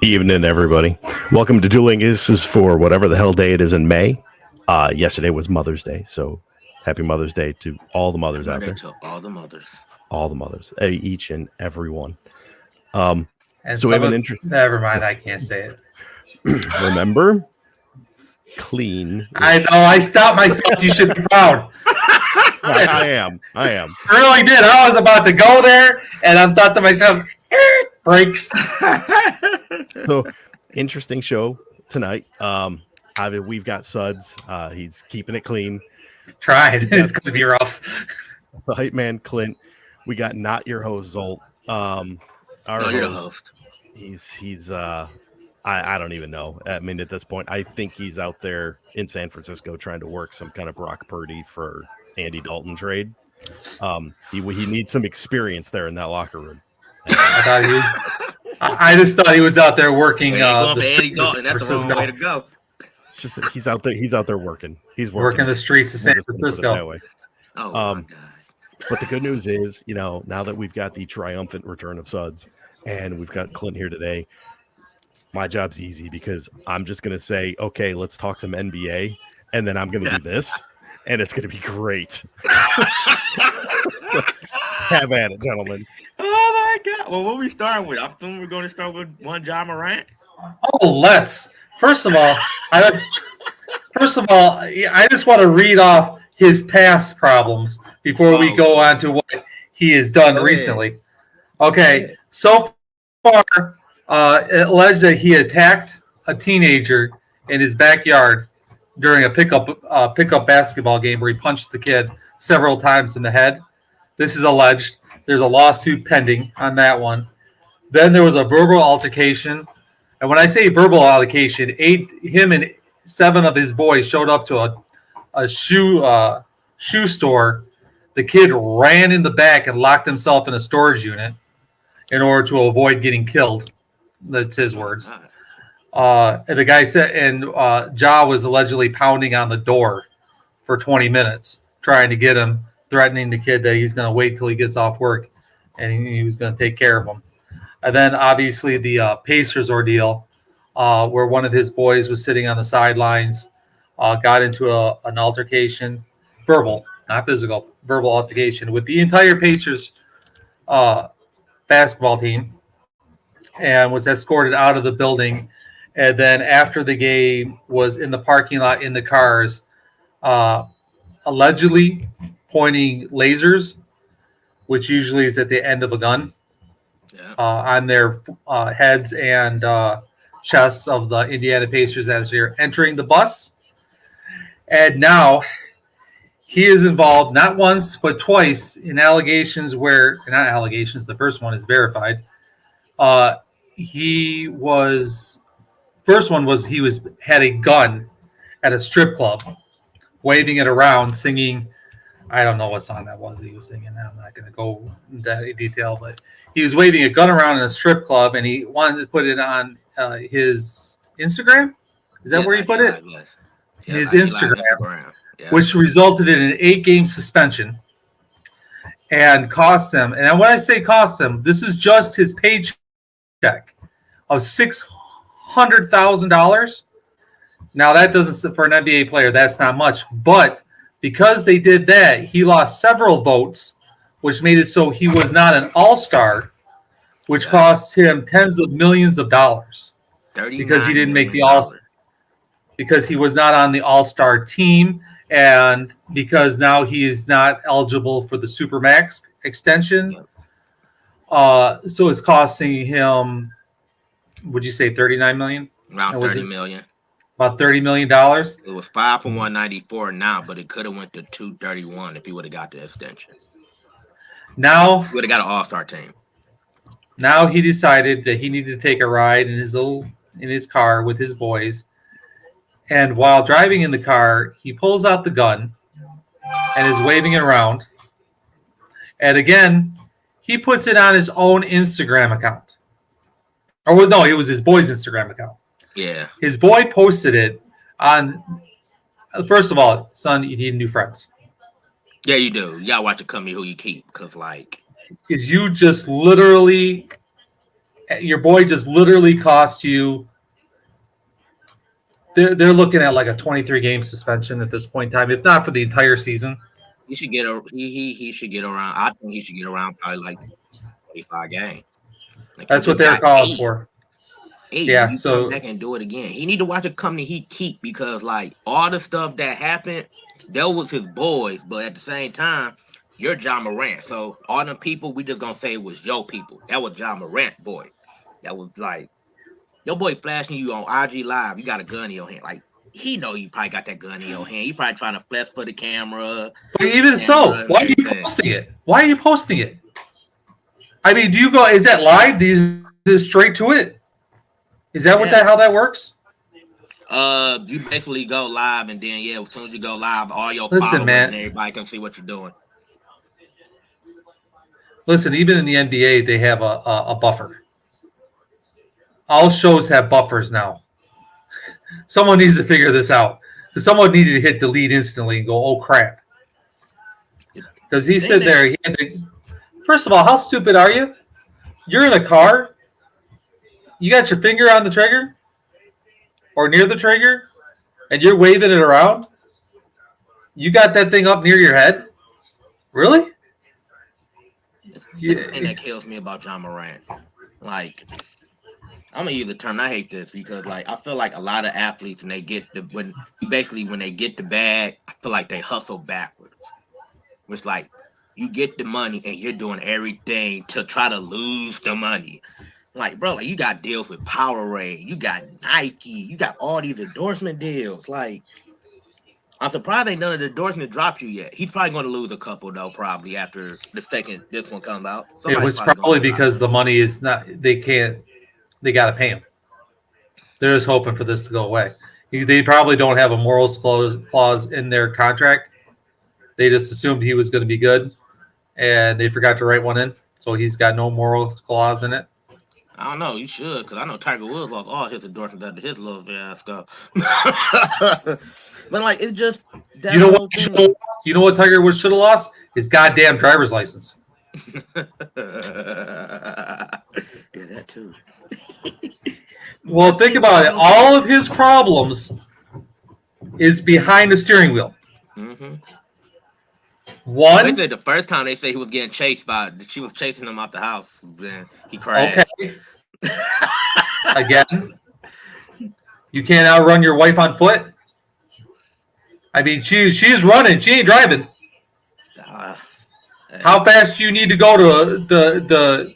Evening, everybody. Welcome to Dueling. This is for whatever the hell day it is in May. Yesterday was Mother's Day, so happy Mother's Day to all the mothers out there. To all the mothers. All the mothers, each and every one. And so we have an interest. Never mind, I can't say it. Remember, clean. I know. I stopped myself. You should be proud. I am. I really did. I was about to go there, and I thought to myself, breaks. So, interesting show tonight. We've got Suds. He's keeping it clean. Tried. It's going to be rough. The hype man, Clint. We got not your host, Zolt. Our host. He's I don't even know. I mean, at this point, I think he's out there in San Francisco trying to work some kind of Brock Purdy for Andy Dalton trade. He needs some experience there in that locker room. I just thought he was out there working. The streets of San Francisco. That's the wrong way to go. It's just that he's out there. He's out there working. He's working the streets of San Francisco. Oh my God. But the good news is, now that we've got the triumphant return of Suds, and we've got Clint here today, my job's easy because I'm just gonna say, okay, let's talk some NBA, and then I'm gonna do this, and it's gonna be great. Have at it, gentlemen. Oh my God! Well, what are we starting with? I assume we're going to start with one Ja Morant. Oh, let's. First of all, I just want to read off his past problems before we go on to what he has done recently. Okay, so far, it alleged that he attacked a teenager in his backyard during a pickup basketball game where he punched the kid several times in the head. This is alleged. There's a lawsuit pending on that one. Then there was a verbal altercation. And when I say verbal altercation, him and 7 of his boys showed up to a shoe store. The kid ran in the back and locked himself in a storage unit in order to avoid getting killed. That's his words. And the guy said, and Ja was allegedly pounding on the door for 20 minutes, trying to get him, threatening the kid that he's going to wait till he gets off work and he was going to take care of him. And then obviously the Pacers ordeal, where one of his boys was sitting on the sidelines, got into an altercation, verbal, not physical, verbal altercation with the entire Pacers basketball team, and was escorted out of the building. And then after the game was in the parking lot in the cars, allegedly pointing lasers, which usually is at the end of a gun, on their heads and chests of the Indiana Pacers as they're entering the bus. And now he is involved not once but twice in allegations where, not allegations, the first one is verified. He had a gun at a strip club, waving it around, singing. I don't know what song that was he was singing. I'm not going to go into that detail, but he was waving a gun around in a strip club, and he wanted to put it on his Instagram. Is that where he put it? His Instagram, which resulted in an 8-game suspension and cost him. And when I say cost him, this is just his paycheck of $600,000. Now that doesn't, for an NBA player, that's not much, but because they did that, he lost several votes, which made it so he was not an all-star, which cost him tens of millions of dollars because he didn't make the all-star, because he was not on the all-star team, and because now he is not eligible for the Supermax extension. So it's costing him, would you say $39 million? Around $30 million. About $30 million. It was 5 for 194 now, but it could have went to 231 if he would have got the extension. Now he would have got an all-star team. Now he decided that he needed to take a ride in his car with his boys, and while driving in the car, he pulls out the gun and is waving it around. And again, he puts it on his own Instagram account. Or no, it was his boy's Instagram account. Yeah. His boy posted it on, first of all, son, you need new friends. Yeah, you do. You gotta watch the company who you keep, because you just literally your boy just literally cost you. They're looking at like a 23-game suspension at this point in time, if not for the entire season. He should get he should get around. I think he should get around probably like 25 games. Like That's what they're calling for. Yeah, you come back and do it again. He need to watch a company he keep because like all the stuff that happened, that was his boys, but at the same time, you're John Morant. So all them people, we just gonna say it was your people. That was John Morant boy. That was like your boy flashing you on IG Live. You got a gun in your hand. Like he know you probably got that gun in your hand. You probably trying to flex for the camera. But even so, why are you posting it? Why are you posting it? I mean, do you go? Is that live? Is this straight to it? Is that how that works? You basically go live, and then as soon as you go live, all your followers and everybody can see what you're doing. Listen, even in the NBA, they have a buffer. All shows have buffers now. Someone needs to figure this out. Someone needed to hit delete instantly and go, "Oh crap!" Because he said there. He had to, first of all, how stupid are you? You're in a car. You got your finger on the trigger or near the trigger, and you're waving it around. You got that thing up near your head? Really? It's the thing that kills me about John Morant. Like, I'm gonna use the term. I hate this because, like, I feel like a lot of athletes when they get when they get the bag, I feel like they hustle backwards. It's like you get the money and you're doing everything to try to lose the money. Like, bro, like you got deals with Powerade, you got Nike, you got all these endorsement deals. Like, I'm surprised ain't none of the endorsement dropped you yet. He's probably going to lose a couple though, probably after the second this one comes out. It was probably because the money is not. They can't. They got to pay him. They're just hoping for this to go away. They probably don't have a morals clause in their contract. They just assumed he was going to be good, and they forgot to write one in, so he's got no morals clause in it. I don't know. You should, because I know Tiger Woods lost all his endorsements after his little fiasco. But like, it's just you know what? You know what Tiger Woods should have lost? His goddamn driver's license. Yeah, that too. Well, think about it. All of his problems is behind the steering wheel. Mm-hmm. One. They said the first time they said he was getting chased she was chasing him out the house. Then he crashed. Okay. Again, you can't outrun your wife on foot. I mean, she's running. She ain't driving. How fast do you need to go to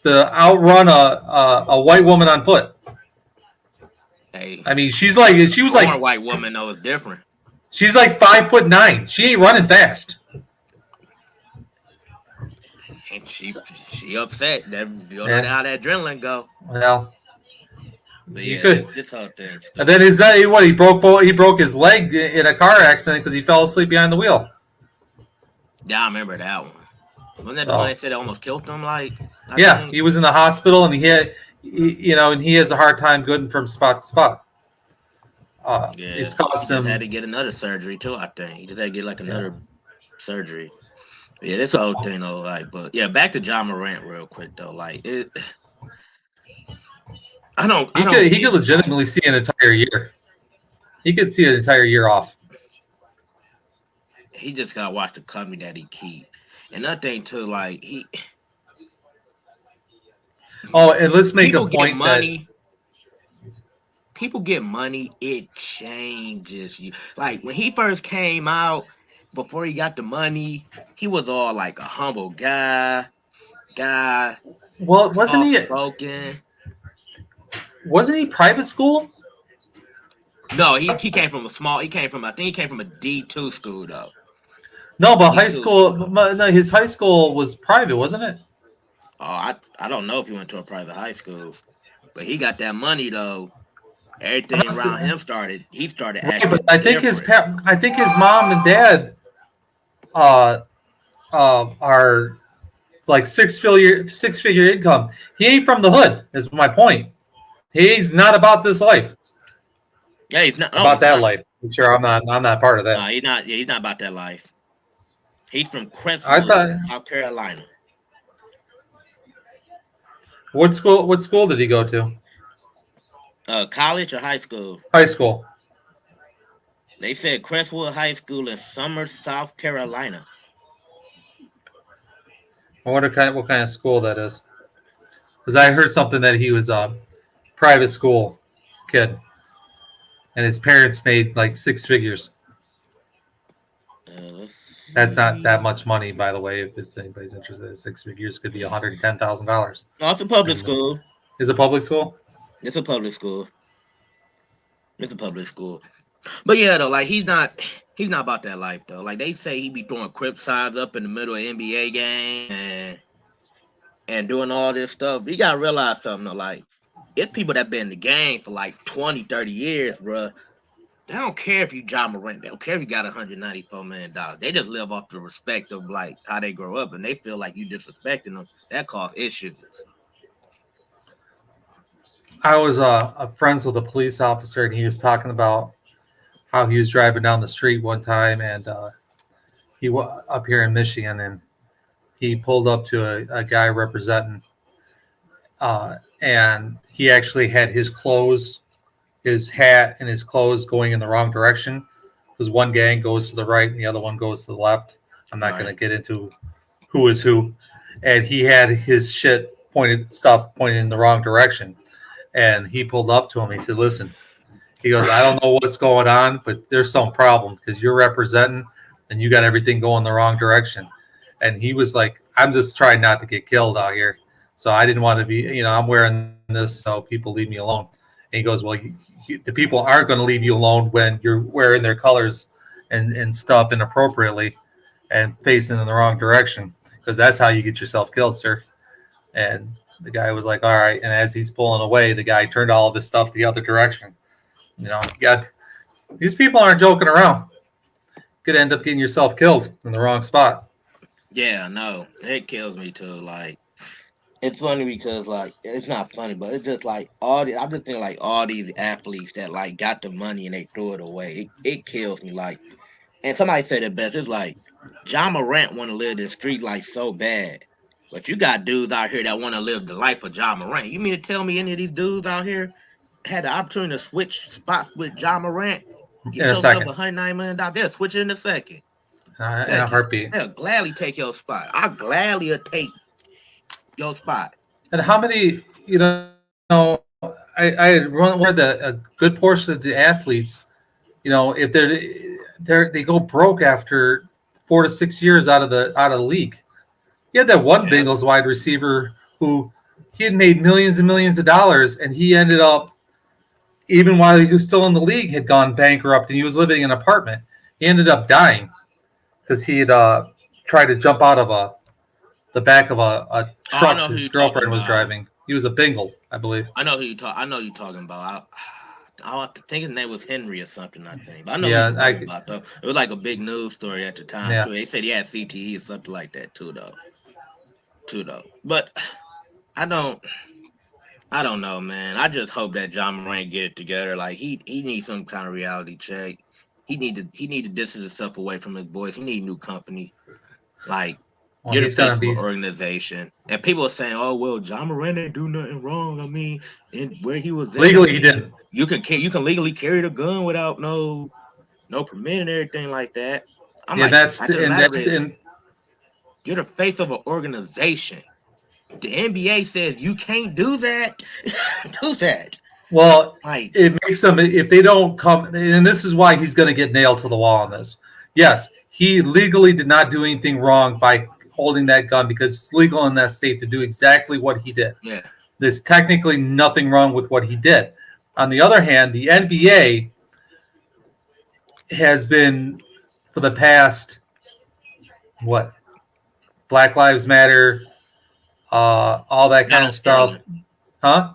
outrun a white woman on foot? Hey, I mean, she was like a white woman though is different. She's like 5'9". She ain't running fast. And she upset. That you don't know how that adrenaline go. Well, but you could. This whole thing. And then he broke his leg in a car accident because he fell asleep behind the wheel. Yeah, I remember that one. Wasn't that the one they said it almost killed him? Like, he was in the hospital and he has a hard time getting from spot to spot. It's cost him. He had to get another surgery too. I think he just had to get like another surgery. Yeah, this whole thing though, like, but yeah, back to John Morant real quick though. Like, he could legitimately see an entire year. He could see an entire year off. He just gotta watch the company that he keep. And another thing too, like and let's make a point money. People get money, it changes you. Like when he first came out, before he got the money, he was all like a humble guy. Well, wasn't he broken? Wasn't he private school? No, he came from I think he came from a D2 school though. No, but high school. No, his high school was private, wasn't it? Oh, I don't know if he went to a private high school, but he got that money though. Everything around him started. He started acting. But I think his mom and dad are like six-figure income. He ain't from the hood. Is my point. He's not about this life. Yeah, he's not about that life. I'm sure I'm not part of that. No, he's not. Yeah, he's not about that life. He's from Crestwood, South Carolina. What school? What school did he go to? College or high school? High school. They said Crestwood High School in Summer, South Carolina. I wonder what kind of school that is. Because I heard something that he was a private school kid, and his parents made like 6 figures. That's not that much money, by the way. If it's anybody's interested, 6 figures could be $110,000. No, it's a public school. Is it public school? It's a public school. It's a public school. But yeah, though, like he's not about that life though. Like they say he be throwing crip signs up in the middle of NBA game and doing all this stuff. You gotta realize something though, like it's people that been in the game for like 20, 30 years, bruh. They don't care if you John Morant. They don't care if you got $194 million. They just live off the respect of like how they grow up, and they feel like you disrespecting them. That causes issues. I was friends with a police officer, and he was talking about how he was driving down the street one time, and he was up here in Michigan, and he pulled up to a guy representing, and he actually had his clothes, his hat, and his clothes going in the wrong direction because one gang goes to the right and the other one goes to the left. I'm not going to get into who is who, and he had his shit pointed in the wrong direction. And he pulled up to him. He said, "Listen," he goes, "I don't know what's going on, but there's some problem because you're representing and you got everything going the wrong direction." And he was like, "I'm just trying not to get killed out here. So I didn't want to be, I'm wearing this, so people leave me alone." And he goes, "Well, the people aren't going to leave you alone when you're wearing their colors and stuff inappropriately and facing in the wrong direction because that's how you get yourself killed, sir." And the guy was like, "All right." And as he's pulling away, the guy turned all of his stuff the other direction. These people aren't joking around. Could end up getting yourself killed in the wrong spot. Yeah, no, it kills me too. Like, it's funny because like it's not funny, but it's just like I'm just thinking like all these athletes that like got the money and they threw it away. It kills me. Like, and somebody said it best. It's like John Morant want to live this street life so bad. But you got dudes out here that want to live the life of John Morant. You mean to tell me any of these dudes out here had the opportunity to switch spots with John Morant? Get yourself $109 million. They'll switch it in a second. In a heartbeat. They'll gladly take your spot. I'll gladly take your spot. And how many, I run that a good portion of the athletes, if they go broke after 4 to 6 years out of the league. He had that one Bengals wide receiver who he had made millions and millions of dollars, and he ended up, even while he was still in the league, had gone bankrupt, and he was living in an apartment. He ended up dying because he had tried to jump out of the back of a truck his girlfriend was driving. He was a Bengal, I believe. I know who you're talking about. I think his name was Henry or something. I think. But I know who you're talking about though. It was like a big news story at the time too. They said he had CTE or something like that too though. But I don't know, man. I just hope that John Morant get it together. Like he needs some kind of reality check. He need to distance himself away from his boys. He need new company. Like get a faithful organization. And people are saying, "Oh well, John Morant didn't do nothing wrong." I mean, where he was legally, he didn't. You can legally carry the gun without no permit and everything like that. You're the face of an organization. The NBA says you can't do that. Do that. Well, it makes them, if they don't come, and this is why he's going to get nailed to the wall on this. Yes, he legally did not do anything wrong by holding that gun because it's legal in that state to do exactly what he did. Yeah. There's technically nothing wrong with what he did. On the other hand, the NBA has been, for the past, Black Lives Matter, all that kind of stuff. Huh?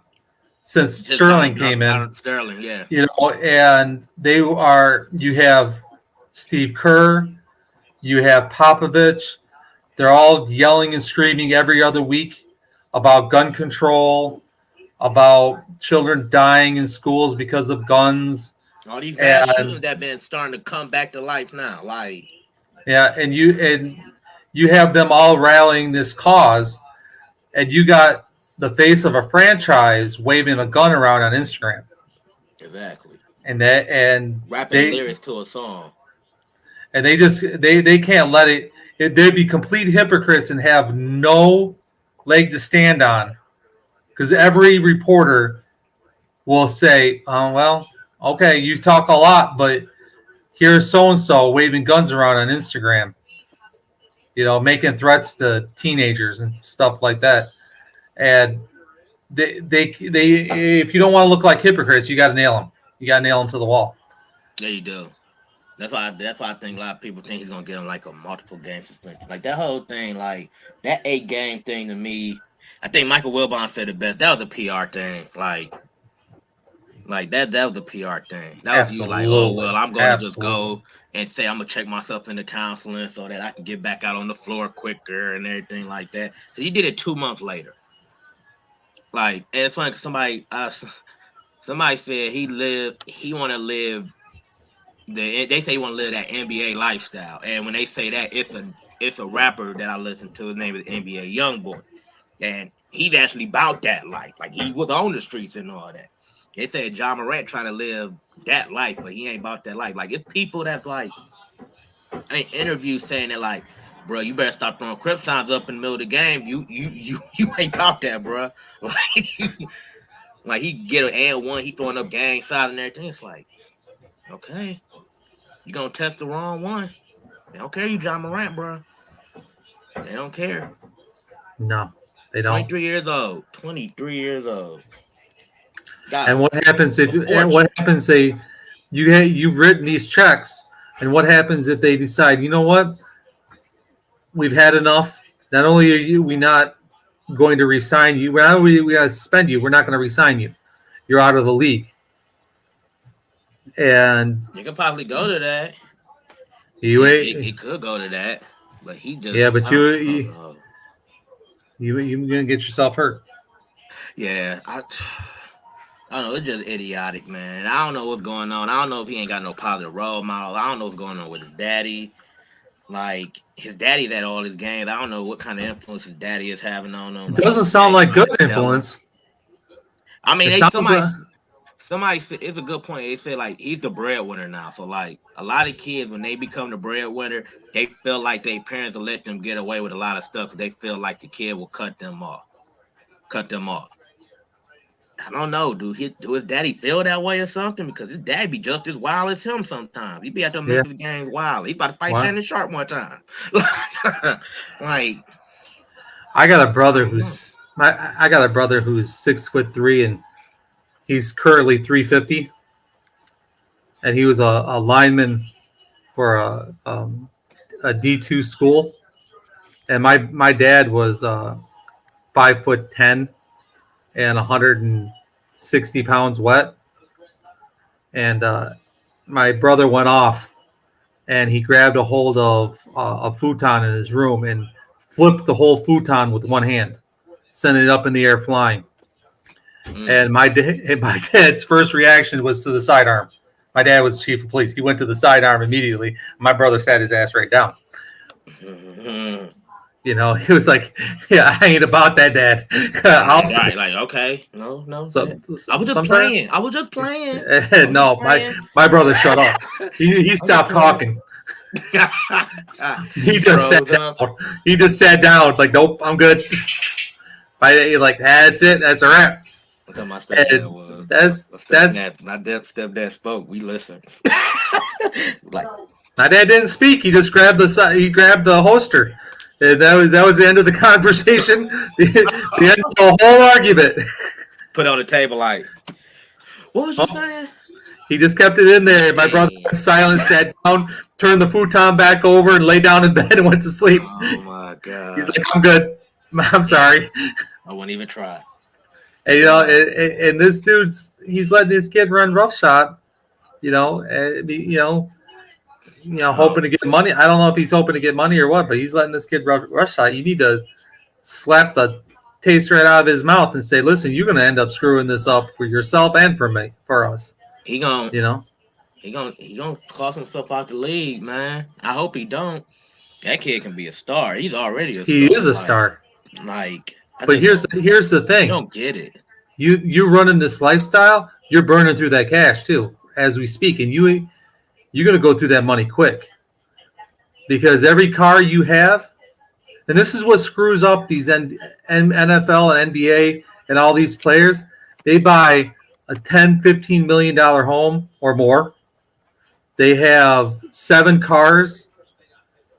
Since Sterling came in. Sterling, yeah. And you have Steve Kerr, you have Popovich. They're all yelling and screaming every other week about gun control, about children dying in schools because of guns. All these mass shootings that been starting to come back to life now. Like, yeah, and you have them all rallying this cause, and you got the face of a franchise waving a gun around on Instagram. Exactly. And rapping lyrics to a song. And they can't let it. They'd be complete hypocrites and have no leg to stand on, because every reporter will say, "Oh well, okay, you talk a lot, but here's so and so waving guns around on Instagram, making threats to teenagers and stuff like that." And they if you don't want to look like hypocrites, you got to nail them. You got to nail them to the wall. There you do. That's why I think a lot of people think he's gonna get him like a multiple game suspension. Like that whole thing, like that 8-game thing to me. I think Michael Wilbon said it best. That was a PR thing. Like that was a PR thing. That was you like, oh well, I'm gonna just go and say I'm gonna check myself into counseling so that I can get back out on the floor quicker and everything like that. So he did it 2 months later. Like, and it's funny because somebody said he want to live. They say he want to live that NBA lifestyle, and when they say that, it's a rapper that I listen to. His name is NBA YoungBoy, and he's actually about that life. Like he was on the streets and all that. They said Ja Morant trying to live that life, but he ain't about that life. Like it's people that's like, interviews saying that like, bro, you better stop throwing crip signs up in the middle of the game. You ain't about that, bro. Like he get an and one, he throwing up gang signs and everything. It's like, okay. You gonna test the wrong one. They don't care you Ja Morant, bro. They don't care. No, they don't. 23 years old. 23 years old. And what happens if you've written these checks, and what happens if they decide, you know what? We've had enough. Not only are we not going to resign you, we got to suspend you. We're not going to resign you. You're out of the league. And you could probably go to that. He could go to that, but he just but you're gonna get yourself hurt. Yeah, I don't know. It's just idiotic, man. I don't know what's going on. I don't know if he ain't got no positive role model. I don't know what's going on with his daddy. Like his daddy at all his games. I don't know what kind of influence his daddy is having on him. It doesn't sound like good influence. I mean, somebody said it's a good point. They said like he's the breadwinner now. So like a lot of kids when they become the breadwinner, they feel like their parents will let them get away with a lot of stuff because they feel like the kid will cut them off. I don't know. Do his daddy feel that way or something? Because his dad be just as wild as him sometimes. He be at the Memphis games wild. He about to fight Shannon Sharp one time. Like I got a brother who's 6'3" and he's currently 350, and he was a lineman for a D2 school. And my dad was 5'10" and 160 pounds wet. And my brother went off, and he grabbed a hold of a futon in his room and flipped the whole futon with one hand, sending it up in the air flying. And my dad's first reaction was to the sidearm. My dad was chief of police. He went to the sidearm immediately. My brother sat his ass right down. He was like, "Yeah, I ain't about that, Dad." Right, like, okay, no. I was just playing. No, my brother shut up. He stopped talking. He just sat down. He just sat down. Like, nope, I'm good. Like, that's it. That's a wrap. My stepdad was. That's my stepdad spoke. We listened. Like my dad didn't speak. He just grabbed the holster. That was the end of the conversation. the end of the whole argument. Put on the table like, what was you saying? He just kept it in there. My brother was silent, sat down, turned the futon back over, and lay down in bed and went to sleep. Oh my god! He's like, "I'm good. I'm sorry." I wouldn't even try. And and this he's letting his kid run roughshod. Hoping to get money. I don't know if he's hoping to get money or what, but he's letting this kid roughshod. You need to slap the taste right out of his mouth and say, "Listen, you're going to end up screwing this up for yourself and for us." He gonna cost himself out the league, man. I hope he don't. That kid can be a star. He's already a star. He is a star. Like But here's the thing. I don't get it. You're running this lifestyle. You're burning through that cash too as we speak, and you're going to go through that money quick because every car you have, and this is what screws up these NFL and NBA and all these players. They buy a $10-15 million home or more. They have 7 cars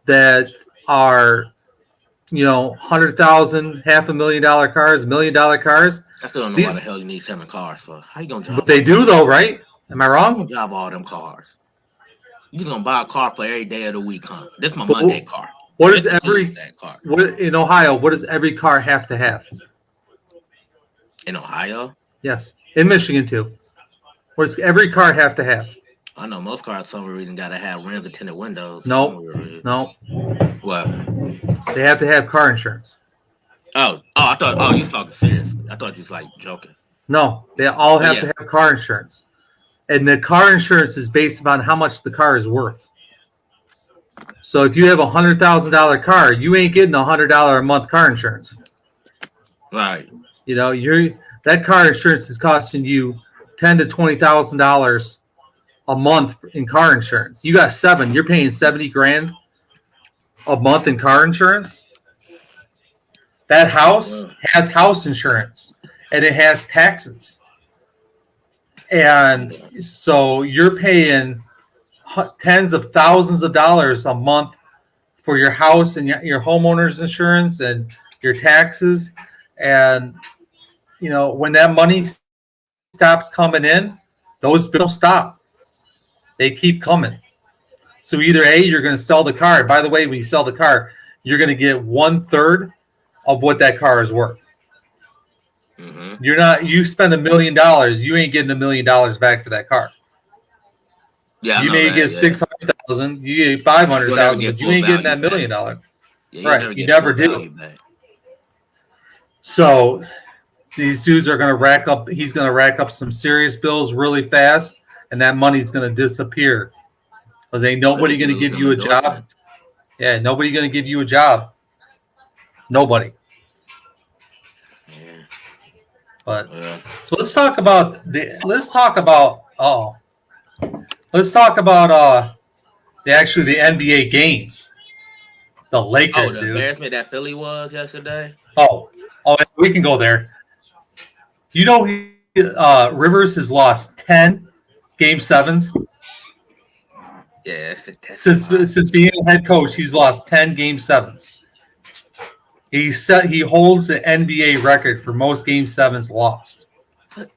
that are, $100,000, $500,000 cars, $1 million cars. I still don't know why the hell you need 7 cars for. How you gonna drive? But they do though, right? Am I wrong? You drive all them cars. You just gonna buy a car for every day of the week, huh? This is my Monday car. What is what in Ohio? What does every car have to have? In Ohio? Yes. In Michigan too. What does every car have to have? I know most cars, some reason, gotta have rims and tinted windows. No. What? They have to have car insurance. I thought you was talking serious. I thought you was like joking. No, they all have to have car insurance. And the car insurance is based upon how much the car is worth. So if you have a $100,000 car, you ain't getting $100 a month car insurance. Right. That car insurance is costing you $10,000 to $20,000 a month in car insurance. You got 7. You're paying $70,000 a month in car insurance. That house has house insurance and it has taxes. And so you're paying tens of thousands of dollars a month for your house and your homeowner's insurance and your taxes. And, when that money stops coming in, those bills stop. They keep coming. So either A, you're going to sell the car. By the way, when you sell the car, you're going to get 1/3 of what that car is worth. Mm-hmm. You spend $1 million, you ain't getting $1 million back for that car. Yeah, you may get 600,000, you get 500,000, but you ain't getting that $1 million. Right, you never do. So these dudes are going to rack up. He's going to rack up some serious bills really fast, and that money's going to disappear because ain't nobody going to give you a job. Yeah, nobody going to give you a job. Nobody. But so let's talk about the NBA games. The Lakers, the dude. embarrassment that Philly was yesterday. Oh, we can go there. Rivers has lost 10 Game 7s. Yeah, since being a head coach, he's lost 10 Game 7s. He holds the NBA record for most Game 7s lost. But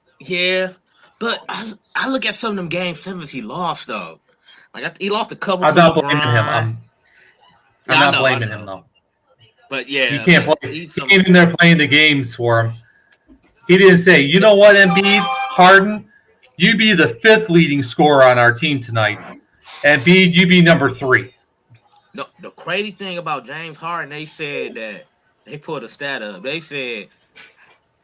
I look at some of them Game 7s he lost though. Like he lost a couple. I'm not blaming him. I'm not blaming him though. But yeah, you can't play. He came in there playing the games for him. He didn't say, "You know what, Embiid, Harden, you be the 5th leading scorer on our team tonight, Embiid, you be number 3." No, the crazy thing about James Harden, they said that they pulled a stat up. They said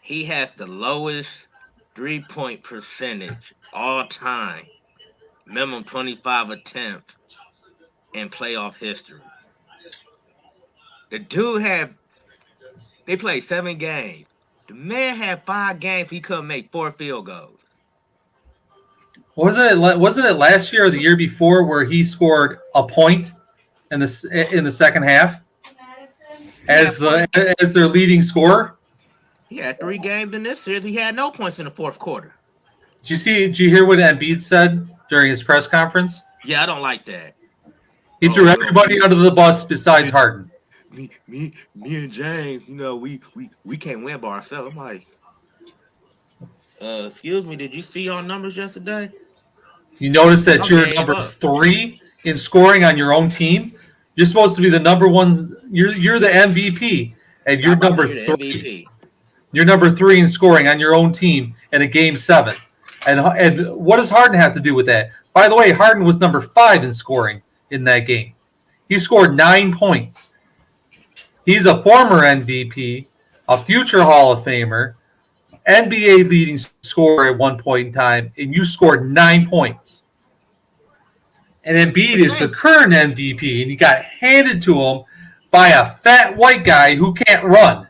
he has the lowest 3-point percentage all time, minimum 25 attempts in playoff history. The dude they played 7 games. The man had 5 games he couldn't make 4 field goals. Wasn't it last year or the year before where he scored a point in the second half as their leading scorer? He had 3 games in this series. He had no points in the fourth quarter. Did you hear what Embiid said during his press conference? Yeah, I don't like that. He threw everybody under the bus besides Harden. Me and James, we can't win by ourselves. I'm like, excuse me, did you see our numbers yesterday? You notice that you're number 3 in scoring on your own team. You're supposed to be the number 1. You're the MVP, and you're number 3. You're number 3 in scoring on your own team in a Game 7. And what does Harden have to do with that? By the way, Harden was number 5 in scoring in that game. He scored 9 points. He's a former MVP, a future Hall of Famer, NBA leading scorer at one point in time, and you scored 9 points. And Embiid is the current MVP, and he got handed to him by a fat white guy who can't run.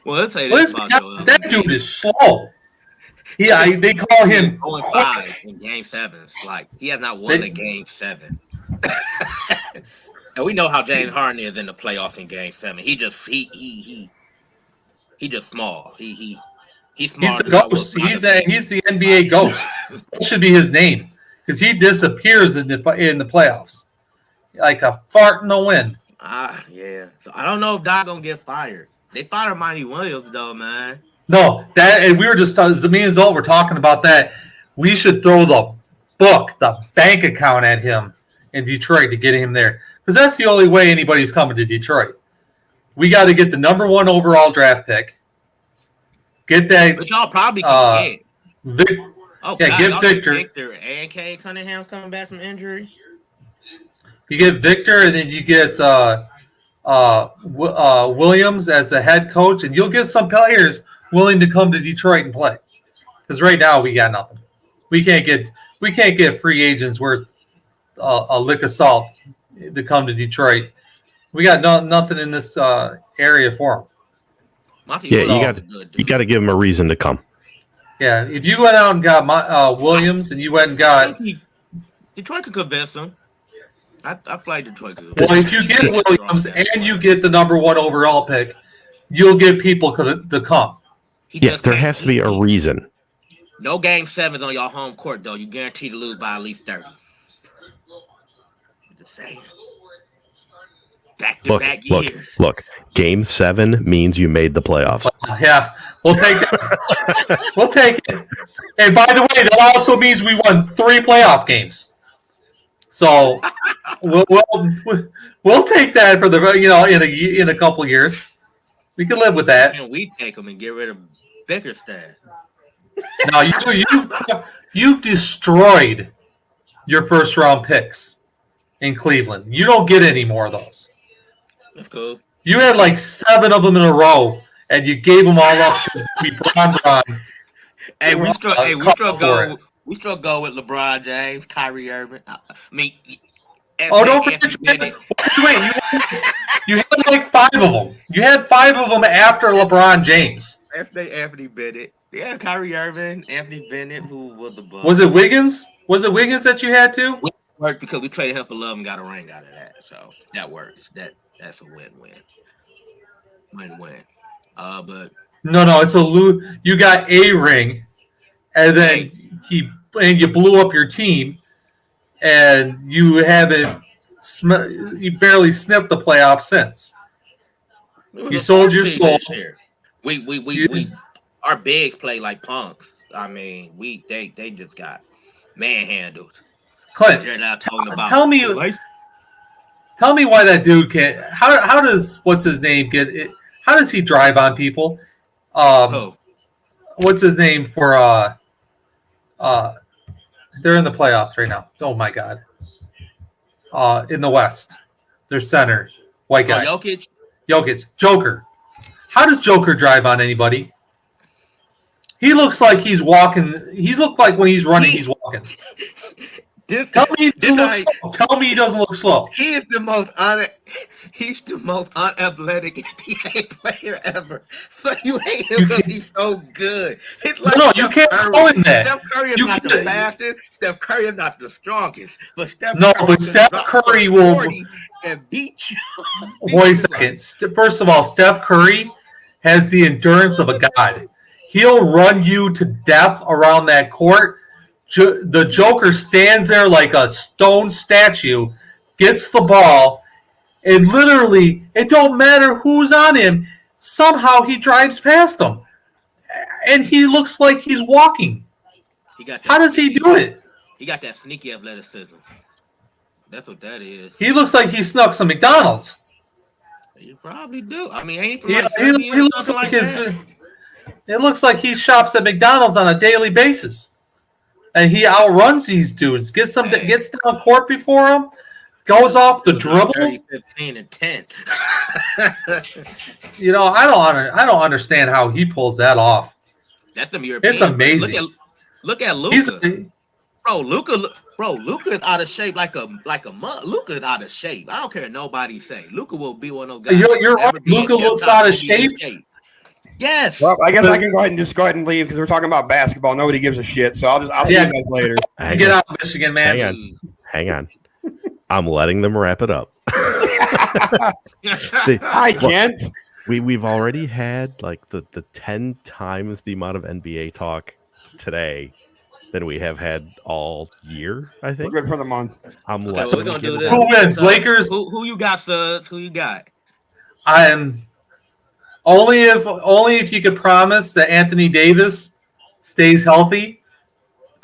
Well, let's say this about that dude is slow. They call him 0-5 in game 7s. Like he has not won a game 7. And we know how James Harden is in the playoffs in game 7. He just small. He's small. He's the ghost. He's the NBA ghost. That should be his name because he disappears in the playoffs like a fart in the wind. Yeah. So I don't know if Doc gonna get fired. They fired Monty Williams though, man. No, and we were just me and Zolt were talking about that. We should throw the bank account at him in Detroit to get him there because that's the only way anybody's coming to Detroit. We got to get the number 1 overall draft pick. Get that. But y'all probably can get. Get Victor. Victor and Cade Cunningham coming back from injury. You get Victor, and then you get Williams as the head coach, and you'll get some players willing to come to Detroit and play. Because right now we got nothing. We can't get free agents worth a lick of salt to come to Detroit. We got nothing in this area for them. You got to give them a reason to come. Yeah, if you went out and got Williams and you went and got Detroit could convince them. I feel like Detroit could. Well, if you get Williams and you get the number 1 overall pick, you'll get people to come. There has to be a reason. No game 7s on your home court, though. You guaranteed to lose by at least 30. Just saying. Back-to-back years. Look. Game 7 means you made the playoffs. Yeah, we'll take that. We'll take it. And by the way, that also means we won 3 playoff games. So we'll take that for the in a couple of years. We can live with that. Can we take them and get rid of Bickerstaff? Now you've destroyed your first round picks in Cleveland. You don't get any more of those. That's cool. You had like 7 of them in a row, and you gave them all up because we Bron. Hey, we still go with LeBron James, Kyrie Irving. I mean, don't forget. Wait, you had like 5 of them. You had 5 of them after LeBron James. After Anthony Bennett. Yeah, Kyrie Irving, Anthony Bennett, who was the bust. Was it Wiggins? Was it Wiggins that you had to? It worked because we traded him for love and got a ring out of that. So that works. That's a win-win. Win-win. But no, it's a lose. You got a ring, and then you blew up your team, and you haven't. You barely sniffed the playoffs since. You sold your soul. We our bigs play like punks. I mean, they just got manhandled. Clint, tell me why that dude can't. How does what's his name get it? How does he drive on people? What's his name for? They're in the playoffs right now. Oh my god. In the West, their center, white guy. Jokic, Joker. How does Joker drive on anybody? He looks like he's walking. He looks like when he's running, he's walking. Tell me he doesn't look slow. He's the most unathletic NBA player ever. But you hate him because he's so good. It's like no, you can't call him that. Steph Curry is not the fastest. Steph Curry is not the strongest. But Steph Curry will and beat you. Wait a second. First of all, Steph Curry has the endurance of a god. He'll run you to death around that court. The Joker stands there like a stone statue, gets the ball, and literally, it don't matter who's on him, somehow he drives past them. And he looks like he's walking. How does he do it? He got that sneaky athleticism. That's what that is. He looks like he snuck some McDonald's. You probably do. I mean, ain't he looks like it looks like he shops at McDonald's on a daily basis. And he outruns these dudes, gets down court before him, goes off the dribble. 15 and 10. I don't understand how he pulls that off. That's the European. It's amazing. Look at Luka. Luka is out of shape like a mud. Luka is out of shape. I don't care what nobody say. Luka will be one of those guys. You're right. Luka looks out of shape. Yes. Well, I guess I can go ahead and leave because we're talking about basketball. Nobody gives a shit. So I'll see you guys later. Get out, Michigan, man. Hang on. I'm letting them wrap it up. Hi, gents. We've already had like the 10 times the amount of NBA talk today than we have had all year. I think we're good for the month. We're gonna do this. Who wins? Lakers. Who you got, Suds? Who you got? I'm only if you could promise that Anthony Davis stays healthy.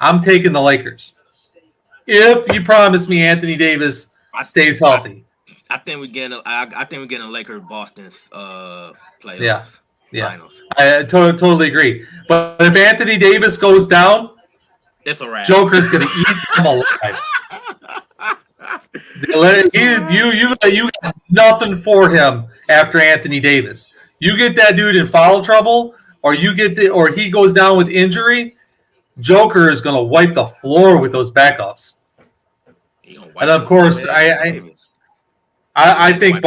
I'm taking the Lakers. If you promise me Anthony Davis stays healthy. I think we're getting a Lakers Boston's playoffs. Yeah. Finals. I totally agree. But if Anthony Davis goes down, it's a wrap. Joker's gonna eat them alive. You got nothing for him after Anthony Davis. You get that dude in foul trouble, or he goes down with injury. Joker is gonna wipe the floor with those backups. And of course, I think I think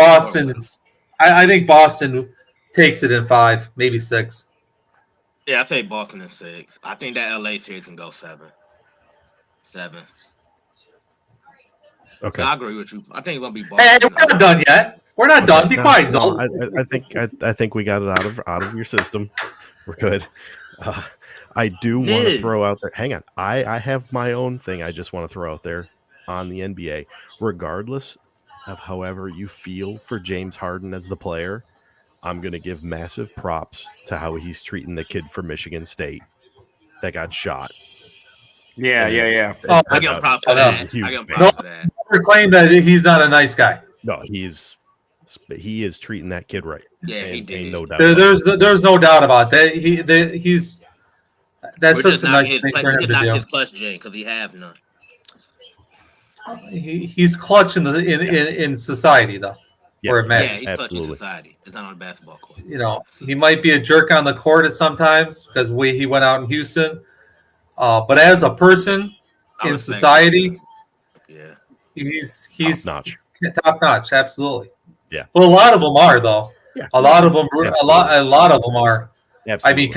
Boston takes it in 5, maybe 6. Yeah, I say Boston in 6. I think that LA series can go 7. Okay, I agree with you. I think it's gonna be Boston. Hey, we're not done yet. We're not done. Be quiet, Zolt. I think we got it out of your system. We're good. I do want to throw out there. Hang on, I have my own thing. I just want to throw out there on the NBA, regardless of however you feel for James Harden as the player. I'm going to give massive props to how he's treating the kid from Michigan State that got shot. Yeah. I give him props for that. I give him props for that. Never claim that he's not a nice guy. No, he is treating that kid right. Yeah, he did. No doubt. There's no doubt about that. That's just a nice thing for him to do. Not his clutch, Jay, because he have none. He's clutch in society though. Where it matters. Yeah, he's clutch in society. It's not on a basketball court. He might be a jerk on the court at sometimes because he went out in Houston. But as a person in society, he's top notch. Absolutely. Yeah. Well, a lot of them are though. Yeah. A lot of them are. Absolutely. I mean,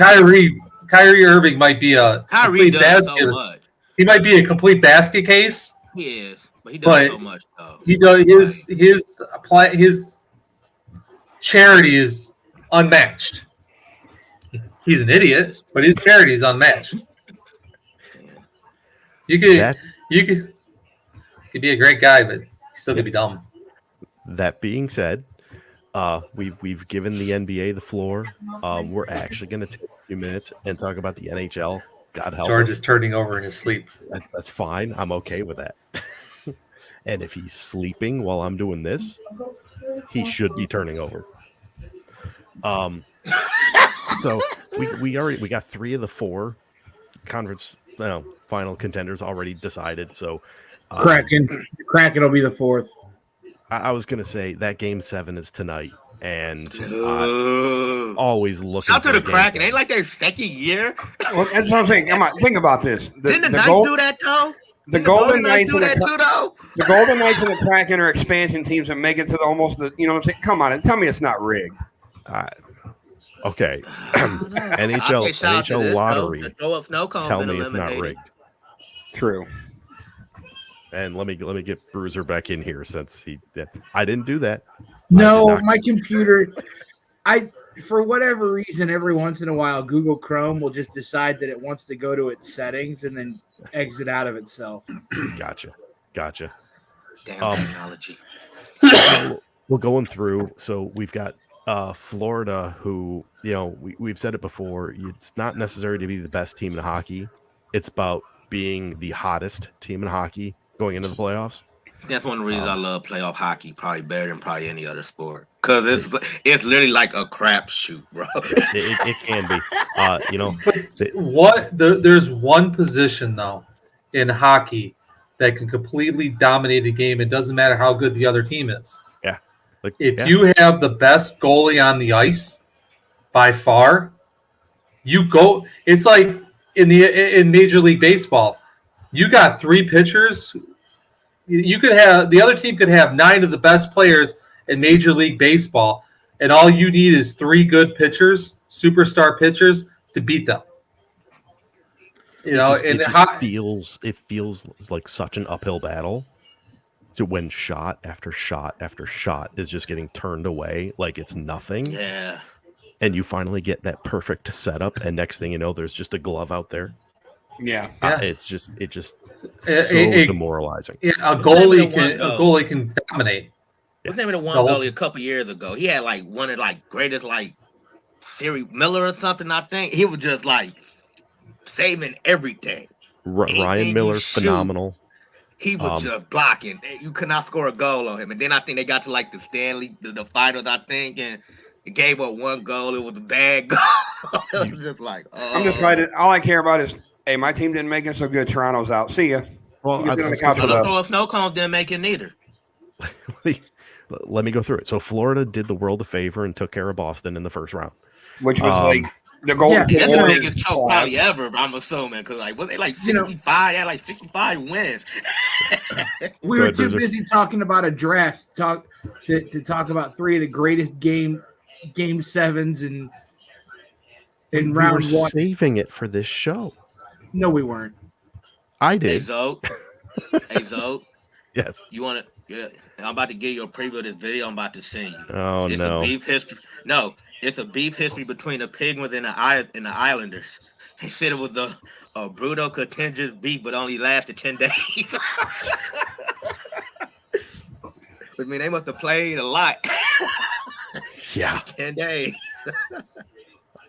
Kyrie Irving might be a complete basket. So much. He might be a complete basket case. He is, but he does so much though. He does his charity is unmatched. He's an idiot, but his charity is unmatched. You could be a great guy, but you still could be dumb. That being said, we've given the NBA the floor. We're actually going to take a few minutes and talk about the NHL. God help George us. is turning over in his sleep. That's fine. I'm okay with that. And if he's sleeping while I'm doing this, he should be turning over. So we got 3 of the 4 conference final contenders already decided. So Kraken will be the 4th. I was gonna say that game 7 is tonight, and always looking. Shout out to the Kraken. Ain't like their second year. Well, that's what I'm saying. Come on, think about this. Didn't the Knights do that though? The Golden Knights and the Golden Knights and the Kraken are expansion teams that make it to what I'm saying. Come on, tell me it's not rigged. Okay. NHL lottery. Tell me it's not rigged. True. And let me get Bruiser back in here since I didn't do that. No, my computer. For whatever reason, every once in a while, Google Chrome will just decide that it wants to go to its settings and then exit out of itself. Gotcha. Damn technology. We're going through. So we've got Florida, who we've said it before. It's not necessary to be the best team in hockey. It's about being the hottest team in hockey going into the playoffs. That's one of the reasons I love playoff hockey, probably better than probably any other sport. Because it's literally like a crapshoot, bro. it can be. There's one position though in hockey that can completely dominate a game. It doesn't matter how good the other team is. Yeah. You have the best goalie on the ice by far, you go. It's like in Major League Baseball, you got 3 pitchers. You could have the other team could have 9 of the best players in Major League Baseball. and all you need is 3 good pitchers, superstar pitchers, to beat them. It feels like such an uphill battle. So when shot after shot after shot is just getting turned away like it's nothing. Yeah. And you finally get that perfect setup, and next thing you know, there's just a glove out there. Yeah. It's just so demoralizing. Yeah, a goalie can dominate. What's the name of the one goalie a couple years ago? He had like one of like greatest like Siri Miller or something. I think he was just like saving everything. Ryan Miller, phenomenal. He was just blocking. You could not score a goal on him. And then I think they got to like the Stanley, the finals, I think, and it gave up 1 goal. It was a bad goal. It was just like, I'm just glad all I care about is, hey, my team didn't make it so good. Toronto's out. See ya. Well, the snow cones didn't make it neither. Let me go through it. So Florida did the world a favor and took care of Boston in the first round, which was like the goal. That's the biggest choke probably ever. I'm assuming because like, was they like 65? They had like 65 wins. We were too busy talking about a draft to talk about 3 of the greatest game 7s in round 1. Saving it for this show. No, we weren't. I did. Hey Zoe. Yes. You want to? Yeah. I'm about to give you a preview of this video I'm about to send you. Oh, it's no. A beef history. No, it's a beef history between the Penguins and the Islanders. They said it was a brutal, contentious beef, but only lasted 10 days. I mean, they must have played a lot. Yeah. 10 days.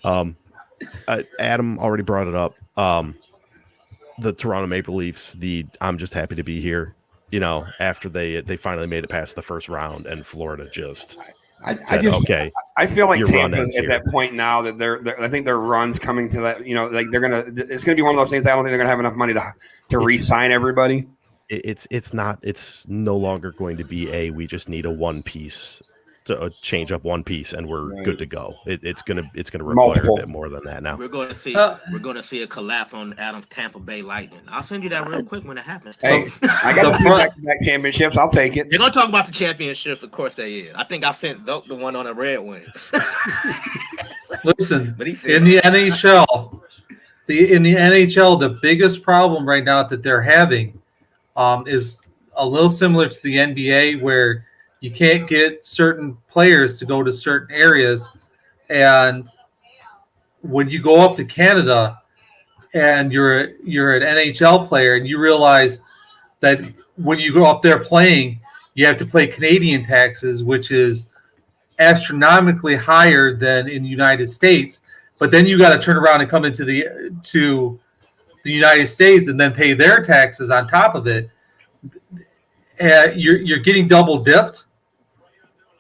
Adam already brought it up. The Toronto Maple Leafs, I'm just happy to be here. After they finally made it past the first round, and Florida just said, okay. I feel like Tampa's at that point now that I think their run's coming to that. Like it's gonna be one of those things. I don't think they're gonna have enough money to re-sign everybody. It's no longer going to be we just need a one piece to change up one piece and we're good to go. It's gonna require a bit more than that now. We're going to see a collapse on Adams Tampa Bay Lightning. I'll send you that real quick when it happens. Hey, I got the back-to-back championships. I'll take it. They're gonna talk about the championships, of course they is. I think I sent the one on the Red Wings. Listen, in the NHL, the biggest problem right now that they're having is a little similar to the NBA, where you can't get certain players to go to certain areas. And when you go up to Canada and you're an NHL player and you realize that when you go up there playing, you have to pay Canadian taxes, which is astronomically higher than in the United States. But then you got to turn around and come into the United States and then pay their taxes on top of it. You're getting double dipped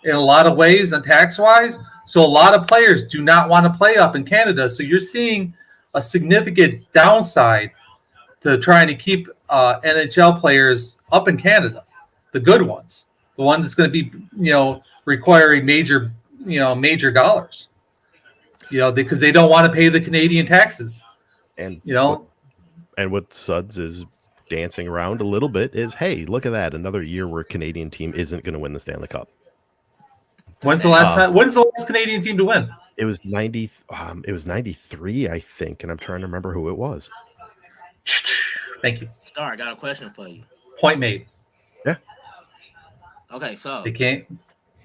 in a lot of ways and tax-wise. So a lot of players do not want to play up in Canada. So you're seeing a significant downside to trying to keep NHL players up in Canada, the good ones, the ones that's going to be, requiring major dollars, because they don't want to pay the Canadian taxes. And, and what Suds is dancing around a little bit is, hey, look at that. Another year where a Canadian team isn't going to win the Stanley Cup. When's the last time? When is the last Canadian team to win? It was 90. It was 93, I think, and I'm trying to remember who it was. Thank you. Star, I got a question for you. Point made. Yeah. Okay, so they can't.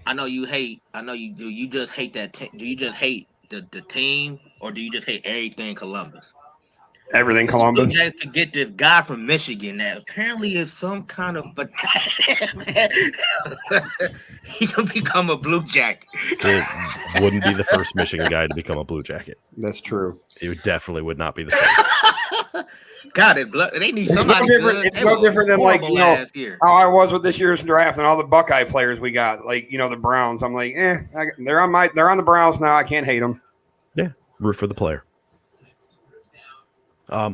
I know you hate. I know you do. You just hate that. Do you just hate the team, or do you just hate everything Columbus? Everything Columbus. You have to get this guy from Michigan that apparently is some kind of he can become a Blue Jacket. It wouldn't be the first Michigan guy to become a Blue Jacket. That's true. It definitely would not be the first. God, they need somebody good. It's no different than how I was with this year's draft and all the Buckeye players we got. Like the Browns. I'm like, they're on the Browns now. I can't hate them. Yeah, root for the player.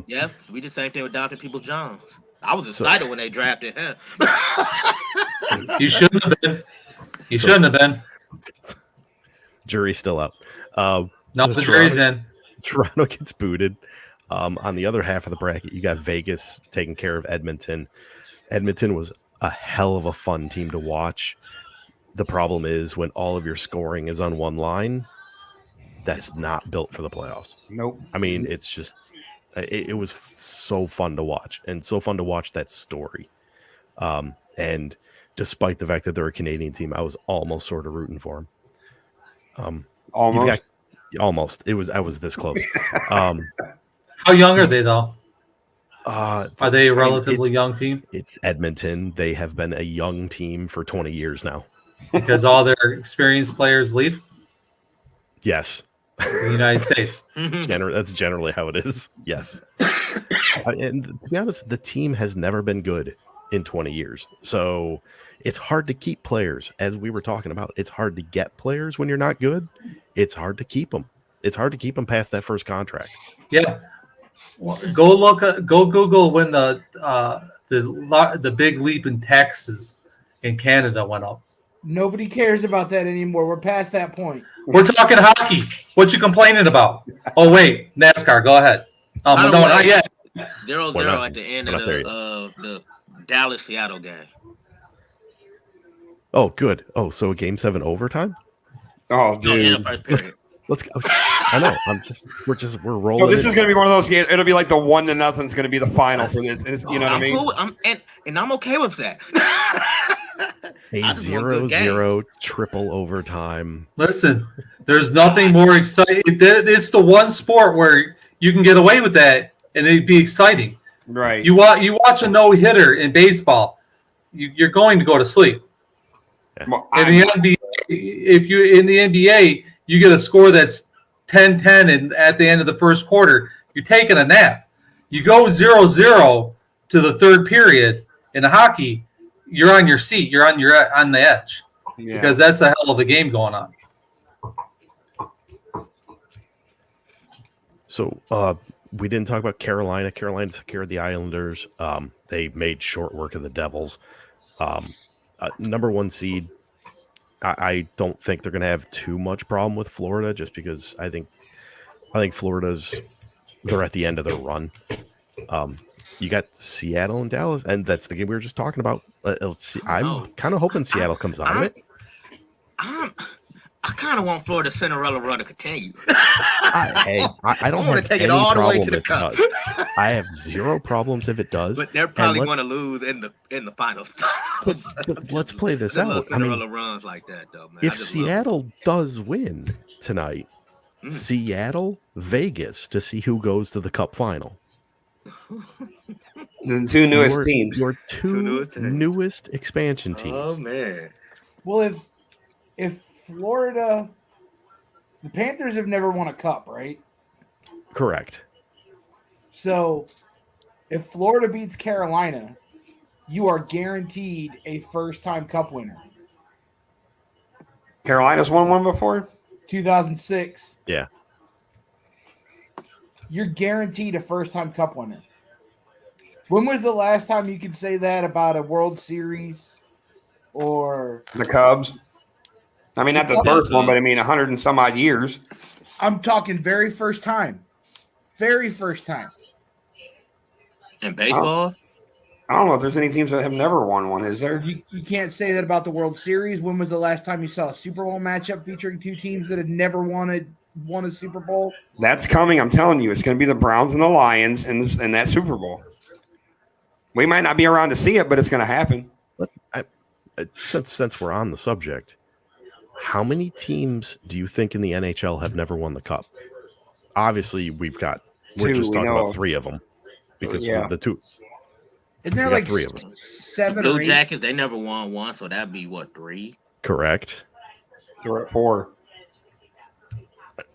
Yeah, we did the same thing with Dr. Peoples-Jones. I was excited when they drafted him. You shouldn't have been. You shouldn't have been. Jury's still out. The jury's in. Toronto gets booted. On the other half of the bracket, you got Vegas taking care of Edmonton. Edmonton was a hell of a fun team to watch. The problem is when all of your scoring is on one line, that's not built for the playoffs. Nope. I mean, it's just it was so fun to watch, and so fun to watch that story. And despite the fact that they're a Canadian team, I was almost sort of rooting for them. Almost. Almost. I was this close. How young are they though? Are they a relatively young team? It's Edmonton. They have been a young team for 20 years now. Because all their experienced players leave? Yes. The United States. That's generally how it is. Yes. And to be honest, the team has never been good in 20 years. So it's hard to keep players. As we were talking about, it's hard to get players when you're not good. It's hard to keep them. It's hard to keep them past that first contract. Yeah. Well, go Google when the big leap in taxes in Canada went up. Nobody cares about that anymore. We're past that point. We're talking hockey. What you complaining about? Oh wait, NASCAR. Go ahead. No, not yet. 0-0 at the end of the Dallas-Seattle game. Oh, good. Oh, so Game 7 overtime? Oh, dude. In the first period. Let's go. I know. We're rolling. So this is going to be one of those games. It'll be like the 1-0 is going to be the final for this. You know what I mean? Cool. I'm okay with that. A 0-0 triple overtime. Listen, there's nothing more exciting. It's the one sport where you can get away with that and it'd be exciting. Right. You watch a no-hitter in baseball, you're going to go to sleep. Well, in the NBA, if you in the NBA, you get a score that's 10-10 and at the end of the first quarter, you're taking a nap. You go 0-0 to the third period in hockey, you're on your seat. You're on the edge because that's a hell of a game going on. So we didn't talk about Carolina. Carolina secured the Islanders. They made short work of the Devils. Number 1 seed. I don't think they're going to have too much problem with Florida, just because I think they're at the end of their run. You got Seattle and Dallas, and that's the game we were just talking about. Let's see. I'm kind of hoping Seattle comes out of it. I kind of want Florida Cinderella run to continue. I don't want to take it all the way to the cup. I have zero problems if it does. But they're probably going to lose in the finals. But let's play this out. Cinderella runs like that, though, man. If Seattle does win tonight, Seattle, Vegas to see who goes to the Cup final. The two newest teams. Your two newest expansion teams. Oh man. Well, if Florida, the Panthers have never won a cup, right? Correct. So if Florida beats Carolina, you are guaranteed a first-time cup winner. Carolina's won one before? 2006. Yeah. You're guaranteed a first-time cup winner. When was the last time you could say that about a World Series or the Cubs? I mean, not the first one, but I mean, 100 and some odd years. I'm talking very first time. Very first time. In baseball? I don't know if there's any teams that have never won one, is there? You can't say that about the World Series. When was the last time you saw a Super Bowl matchup featuring two teams that had never won a Super Bowl? That's coming. I'm telling you. It's going to be the Browns and the Lions in that Super Bowl. We might not be around to see it, but it's going to happen. Since we're on the subject, how many teams do you think in the NHL have never won the Cup? Obviously, we're just talking about 3 of them because the 2. Isn't there like 3 of them? 7 Blue or 8? Jackets, they never won one, so that'd be what, 3? Correct. They're at 4.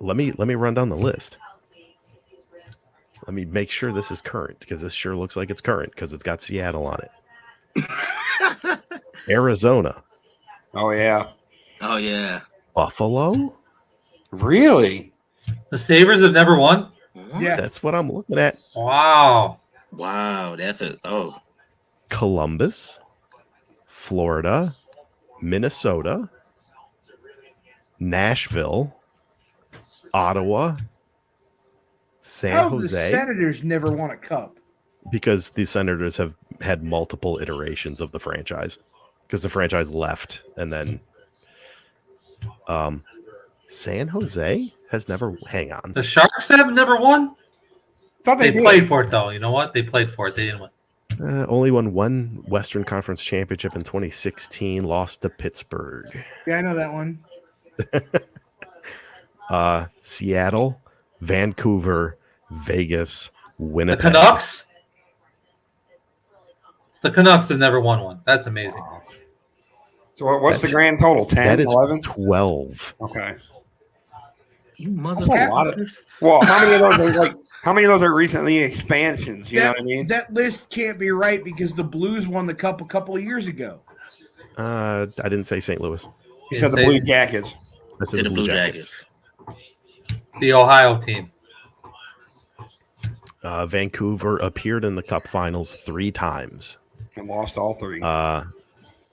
Let me run down the list. Let me make sure this is current because this sure looks like it's current because it's got Seattle on it. Arizona. Oh, yeah. Oh, yeah. Buffalo? Really? The Sabres have never won? Yeah. That's what I'm looking at. Wow. That's Columbus, Florida, Minnesota, Nashville, Ottawa, San Jose. The Senators never won a cup? Because the Senators have had multiple iterations of the franchise. Because the franchise left and then San Jose has never. Hang on. The Sharks have never won. Thought They played for it though. You know what? They played for it. They didn't win. Only won one Western Conference championship in 2016. Lost to Pittsburgh. Yeah, I know that one. Seattle, Vancouver, Vegas, Winnipeg. The Canucks. The Canucks have never won one. That's amazing. So what's the grand total? 10, That is 11? 12. Okay. You That's a lot of. Well, how many of those are like? How many of those are recently expansions? You know what I mean? That list can't be right because the Blues won the cup a couple of years ago. I didn't say St. Louis. You said the Blue Jackets. I said the Blue Jackets. The Ohio team. Vancouver appeared in the Cup Finals 3 times. And lost all 3.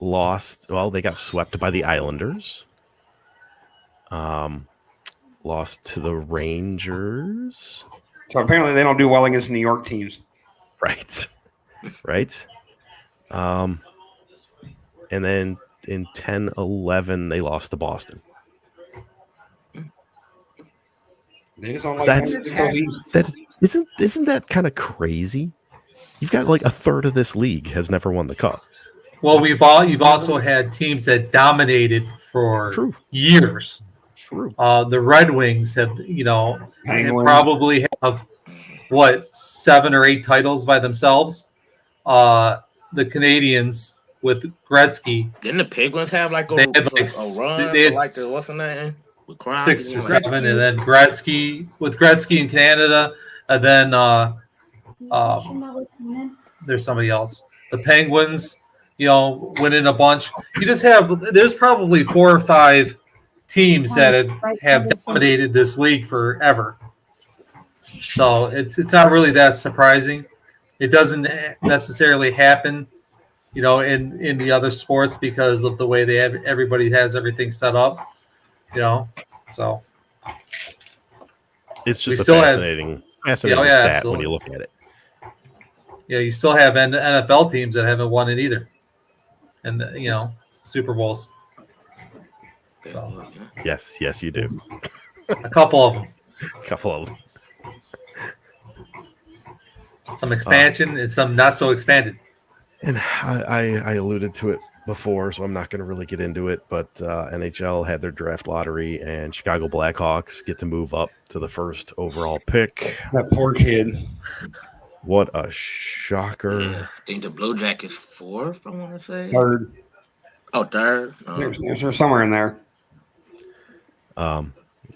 Lost. Well, they got swept by the Islanders. Lost to the Rangers. So apparently they don't do well against New York teams. Right. Right. And then in 10-11, they lost to Boston. They just don't like that. Isn't that kind of crazy? You've got like a third of this league has never won the cup. Well, you've also had teams that dominated for years. True. The Red Wings have, probably have 7 or 8 titles by themselves. The Canadians with Gretzky. Didn't the Penguins have like a, they had a run? They had like the what's the name? 6 or 7, and then Gretzky in Canada, and then there's somebody else. The Penguins, winning a bunch. You just there's probably 4 or 5 teams that have dominated this league forever. So it's not really that surprising. It doesn't necessarily happen, in the other sports because of the way everybody has everything set up, So it's just a fascinating stat absolutely. When you look at it. Yeah, you still have NFL teams that haven't won it either, and Super Bowls. So, yes, you do. A couple of them. Some expansion and some not so expanded. And I alluded to it before, so I'm not going to really get into it. But NHL had their draft lottery, and Chicago Blackhawks get to move up to the first overall pick. That poor kid. What a shocker! Yeah, I think the Blue Jackets 4th. I want to say 3rd. Oh, 3rd. Oh. There's somewhere in there.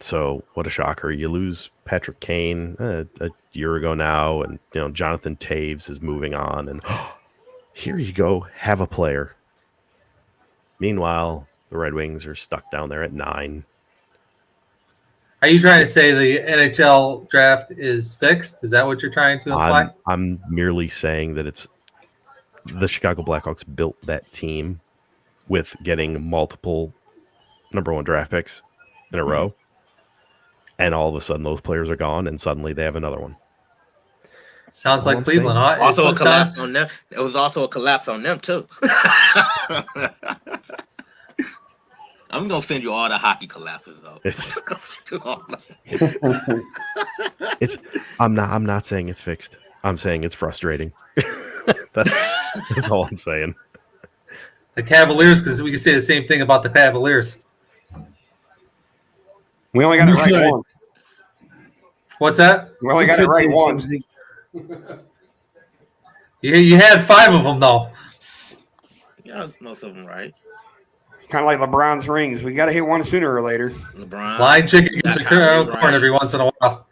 So what a shocker! You lose Patrick Kane a year ago now, and Jonathan Taves is moving on, and here you go, have a player. Meanwhile, the Red Wings are stuck down there at 9. Are you trying to say the NHL draft is fixed? Is that what you're trying to imply? I'm merely saying that it's the Chicago Blackhawks built that team with getting multiple number 1 draft picks in a row. And all of a sudden those players are gone and suddenly they have another one. Sounds like Cleveland, huh? Also a collapse on them. It was also a collapse on them too. I'm gonna send you all the hockey collapses though. I'm not saying it's fixed. I'm saying it's frustrating. That's all I'm saying. The Cavaliers, because we can say the same thing about the Cavaliers. We only got it right once. What's that? We only got it right once. You had 5 of them though. Yeah, most of them right. Kind of like LeBron's rings. We got to hit one sooner or later. LeBron. Blind chicken gets a corn every once in a while.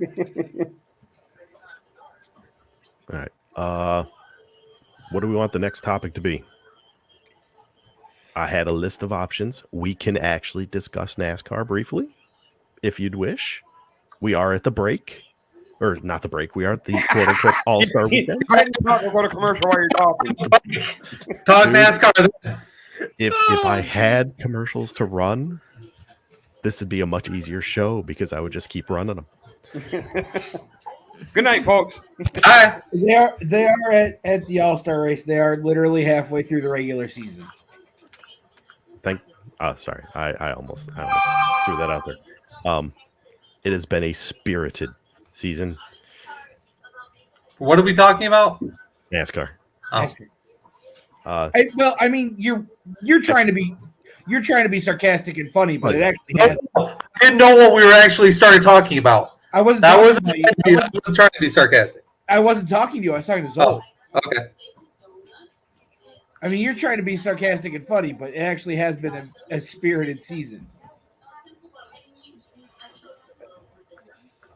All right. What do we want the next topic to be? I had a list of options. We can actually discuss NASCAR briefly, if you'd wish. We are at the break. Or not the break. We are at the quote-unquote all-star weekend. We'll go to commercial while you're talking. Talk NASCAR. If I had commercials to run, this would be a much easier show because I would just keep running them. Good night, folks. Hi. They are at the All-Star race. They are literally halfway through the regular season. Sorry, I almost threw that out there. It has been a spirited season. What are we talking about? NASCAR. Oh. Well, I mean, you're trying to be sarcastic and funny, but it actually has. I didn't know what we were actually started talking about. I wasn't. I wasn't trying to be sarcastic. I wasn't talking to you. I was talking to Zoe. Oh, okay. I mean, you're trying to be sarcastic and funny, but it actually has been a spirited season.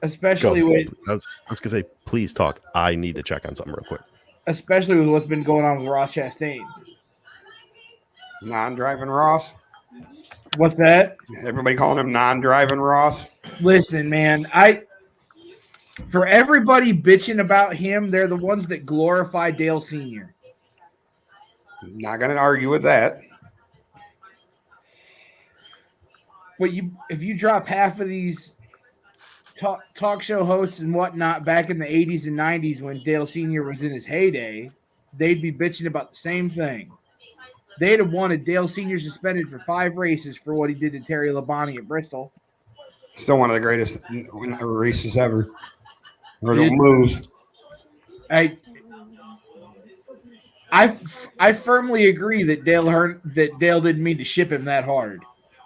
Especially with. I was going to say, please talk. I need to check on something real quick. Especially with what's been going on with Ross Chastain. Non-driving Ross. What's that? Everybody calling him non-driving Ross. Listen, man, for everybody bitching about him, they're the ones that glorify Dale Sr. Not going to argue with that. But if you drop half of these talk show hosts and whatnot back in the 80s and 90s when Dale Sr. was in his heyday, they'd be bitching about the same thing. They'd have wanted Dale Sr. suspended for 5 races for what he did to Terry Labonte at Bristol. Still one of the greatest races ever. Or don't lose. I firmly agree that Dale didn't mean to ship him that hard.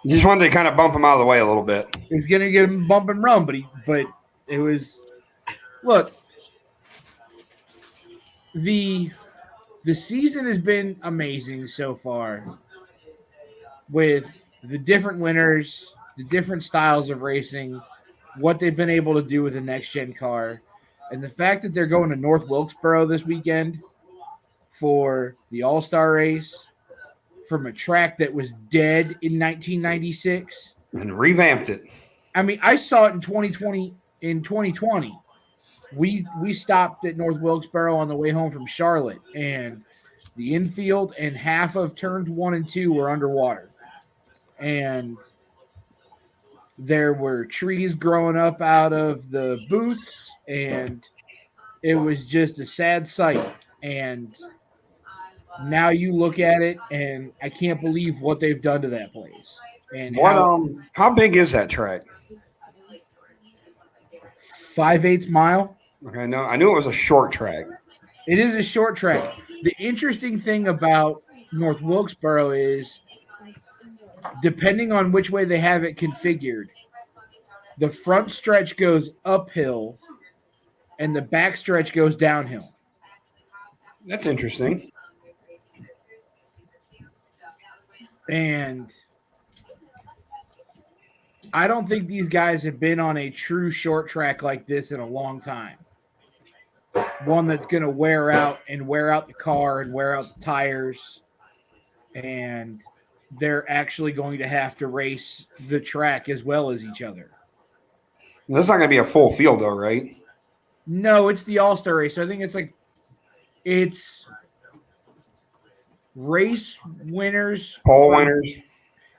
Just wanted to kind of bump him out of the way a little bit. He was gonna get him bump and run, but it was look. The season has been amazing so far with the different winners, the different styles of racing, what they've been able to do with the next gen car, and the fact that they're going to North Wilkesboro this weekend for the All-Star race from a track that was dead in 1996 and revamped it. I mean, I saw it in 2020. In 2020, we stopped at North Wilkesboro on the way home from Charlotte, and the infield and half of turns 1 and 2 were underwater, and there were trees growing up out of the booths, and it was just a sad sight. And now you look at it, and I can't believe what they've done to that place. And how big is that track? 5/8 mile. Okay, no, I knew it was a short track. It is a short track. The interesting thing about North Wilkesboro is, depending on which way they have it configured, the front stretch goes uphill and the back stretch goes downhill. That's interesting. And I don't think these guys have been on a true short track like this in a long time. One that's going to wear out the car and wear out the tires. And they're actually going to have to race the track as well as each other. That's not going to be a full field, though, right? No, it's the All-Star race. So I think it's race winners. Pole winners.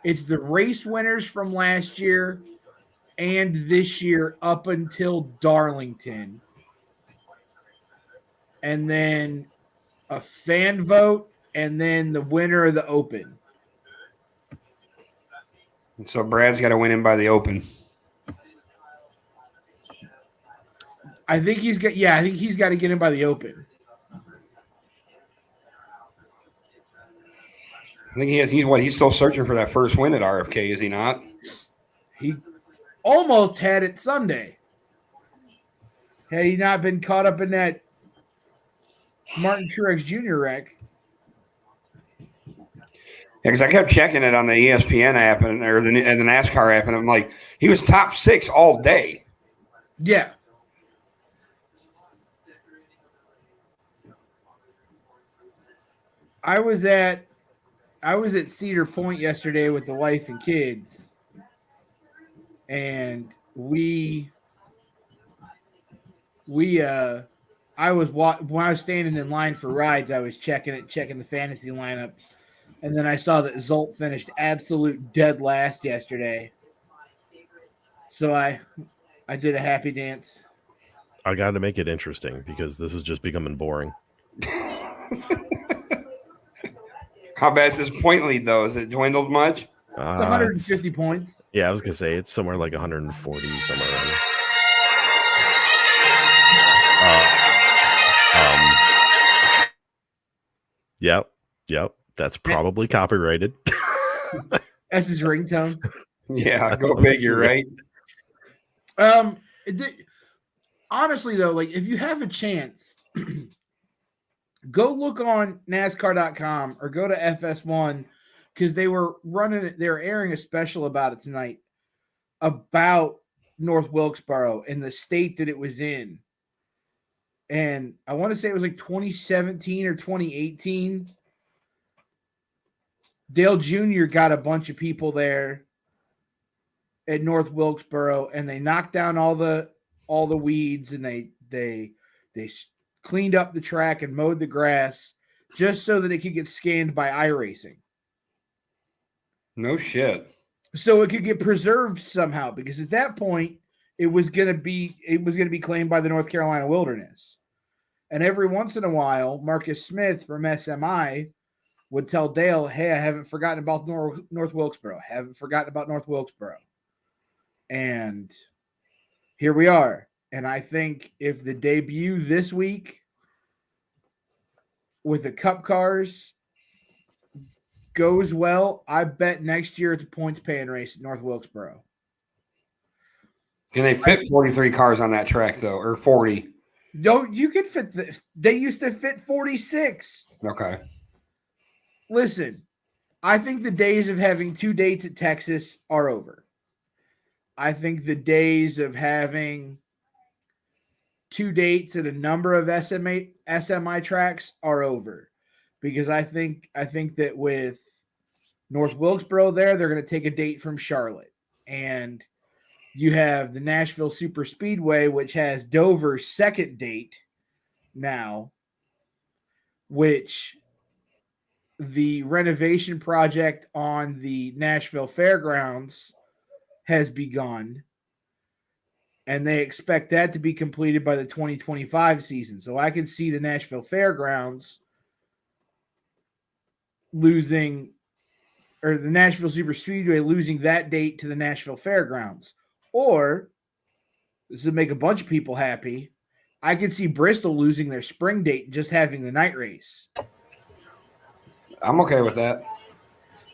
It's the race winners from last year and this year up until Darlington. And then a fan vote, and then the winner of the Open. And so Brad's got to win in by the Open. I think he's got to get in by the Open. I think he's still searching for that first win at RFK, is he not? He almost had it Sunday. Had he not been caught up in that Martin Truex Jr. wreck. Yeah, because I kept checking it on the ESPN app or the NASCAR app, and I'm like, he was top 6 all day. Yeah. I was at Cedar Point yesterday with the wife and kids, and when I was standing in line for rides, I was checking the fantasy lineup, and then I saw that Zolt finished absolute dead last yesterday. So I did a happy dance. I got to make it interesting because this is just becoming boring. How bad is this point lead, though? Is it dwindled much? It's 150 points. Yeah, I was going to say it's somewhere like 140, somewhere around there. Yep. That's probably copyrighted. That's his ringtone. Yeah, go figure, right? Honestly, though, like if you have a chance, go look on NASCAR.com or go to FS1 because they were airing a special about it tonight about North Wilkesboro and the state that it was in. And I want to say it was like 2017 or 2018. Dale Jr. got a bunch of people there at North Wilkesboro, and they knocked down all the weeds, and they cleaned up the track and mowed the grass just so that it could get scanned by iRacing. No shit. So it could get preserved somehow, because at that point it was going to be claimed by the North Carolina Wilderness. And every once in a while, Marcus Smith from SMI would tell Dale, "Hey, I haven't forgotten about North Wilkesboro. Haven't forgotten about North Wilkesboro." And here we are. And I think if the debut this week with the Cup cars goes well, I bet next year it's a points paying race at North Wilkesboro. Can they fit 43 cars on that track, though, or 40? No, you could fit they used to fit 46. Okay. Listen, I think the days of having 2 dates at Texas are over. I think the days of having 2 dates at a number of SMI tracks are over, because I think that with North Wilkesboro there, they're going to take a date from Charlotte, and you have the Nashville Super Speedway, which has Dover's second date now, which the renovation project on the Nashville Fairgrounds has begun, and they expect that to be completed by the 2025 season. So I can see the Nashville Fairgrounds losing, or the Nashville Super Speedway losing that date to the Nashville Fairgrounds. Or, this would make a bunch of people happy, I could see Bristol losing their spring date and just having the night race. I'm okay with that.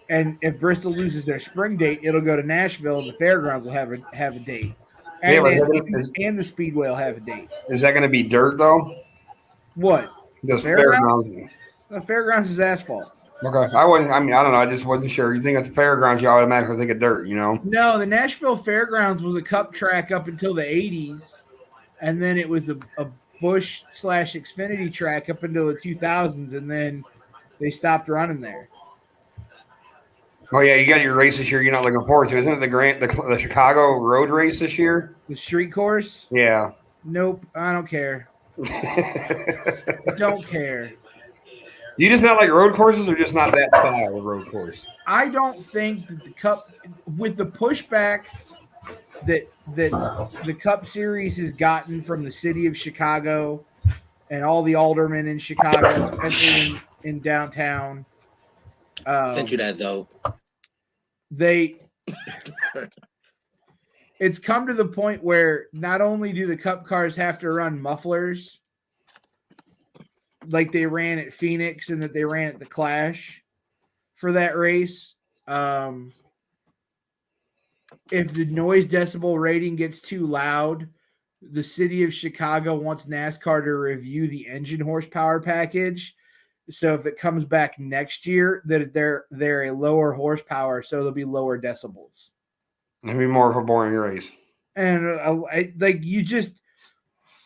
And if Bristol loses their spring date, it'll go to Nashville, and the Fairgrounds will have a date. And, and the Speedway will have a date. Is that going to be dirt, though? What? The Fairgrounds? The Fairgrounds is asphalt. Okay. I don't know. I just wasn't sure. You think at the Fairgrounds, you automatically think of dirt, you know? No, the Nashville Fairgrounds was a cup track up until the 80s. And then it was a Busch/Xfinity track up until the 2000s. And then they stopped running there. Oh, yeah. You got your race this year you're not looking forward to. Isn't it the Chicago road race this year? The street course? Yeah. Nope. I don't care. Don't care. You just not like road courses, or just not that style of road course? I don't think that the Cup, with the pushback that the Cup Series has gotten from the city of Chicago and all the aldermen in Chicago, especially in downtown. Sent you that, though. It's come to the point where not only do the Cup cars have to run mufflers like they ran at Phoenix and that they ran at the Clash for that race. If the noise decibel rating gets too loud, the city of Chicago wants NASCAR to review the engine horsepower package. So if it comes back next year, that they're a lower horsepower, so there'll be lower decibels. It'll be more of a boring race. And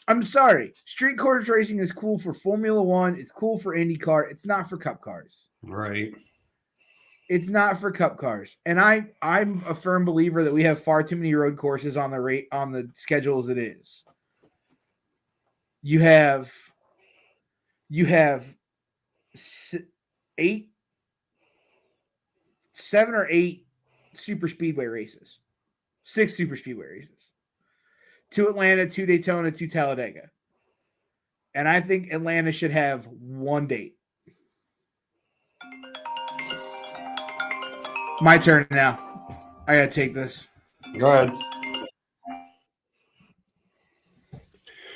I'm sorry. Street course racing is cool for Formula One. It's cool for IndyCar. It's not for Cup cars. Right. It's not for Cup cars. And I'm a firm believer that we have far too many road courses on the schedule as it is. You have 7 or 8 super speedway races. 6 super speedway races. 2 Atlanta, 2 Daytona, 2 Talladega. And I think Atlanta should have 1 date. My turn now. I gotta take this. Go ahead.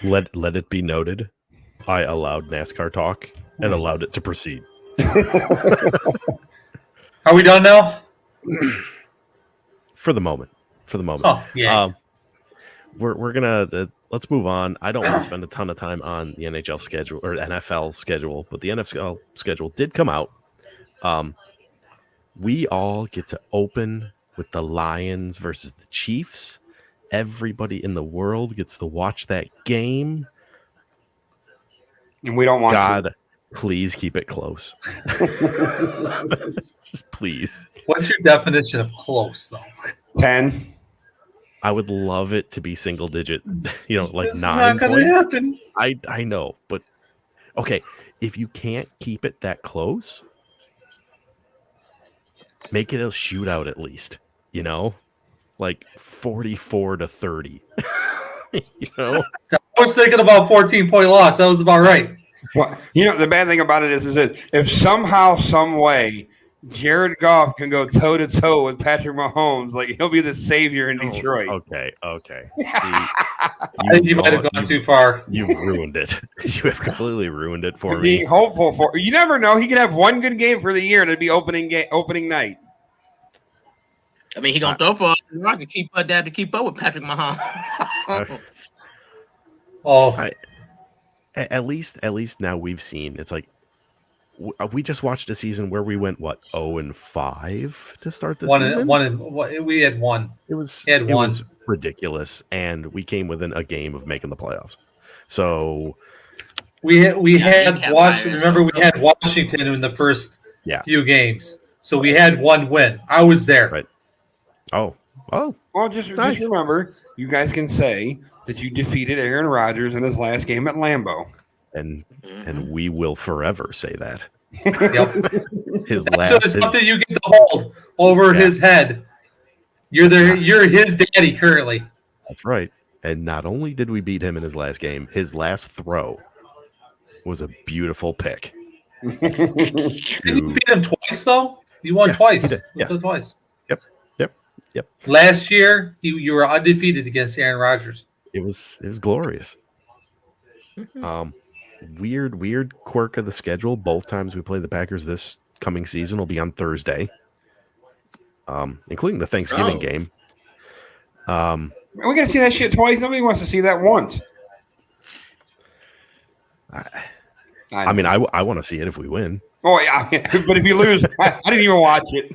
Let it be noted, I allowed NASCAR talk and allowed it to proceed. Are we done now? For the moment. Oh, yeah. We're gonna let's move on. I don't want to spend a ton of time on the NHL schedule or NFL schedule, but the NFL schedule did come out. We all get to open with the Lions versus the Chiefs. Everybody in the world gets to watch that game. And we don't want God, please keep it close. Just please. What's your definition of close, though? 10. I would love it to be single digit, like It's 9 not going to points. happen. I know, but okay, if you can't keep it that close, make it a shootout at least, like 44-30. I was thinking about 14-point loss. That was about right. Well, the bad thing about it is that if somehow, some way, Jared Goff can go toe to toe with Patrick Mahomes, like he'll be the savior in Detroit. Okay. See, I think you might have gone too far. You've ruined it. You have completely ruined it for me. Being hopeful for you never know. He could have one good game for the year, and it'd be opening night. I mean, he gonna throw for yards to keep up with Patrick Mahomes. At least now we've seen it's like we just watched a season where we went 0-5 to start the season. We had one. It was ridiculous, and we came within a game of making the playoffs. So we had Washington. Remember, we had Washington in the first few games, so we had one win. I was there. Right. Oh. Well, just remember, you guys can say that you defeated Aaron Rodgers in his last game at Lambeau. And we will forever say that. Yep. So it's something you get to hold over his head. You're his daddy currently. That's right. And not only did we beat him in his last game, his last throw was a beautiful pick. Did you beat him twice though? You won twice. Yes. Twice. Yep. Last year, you were undefeated against Aaron Rodgers. It was glorious. Weird quirk of the schedule. Both times we play the Packers this coming season will be on Thursday, including the Thanksgiving game. We gotta see that shit twice. Nobody wants to see that once. I mean, I want to see it if we win. Oh yeah, but if you lose, I didn't even watch it.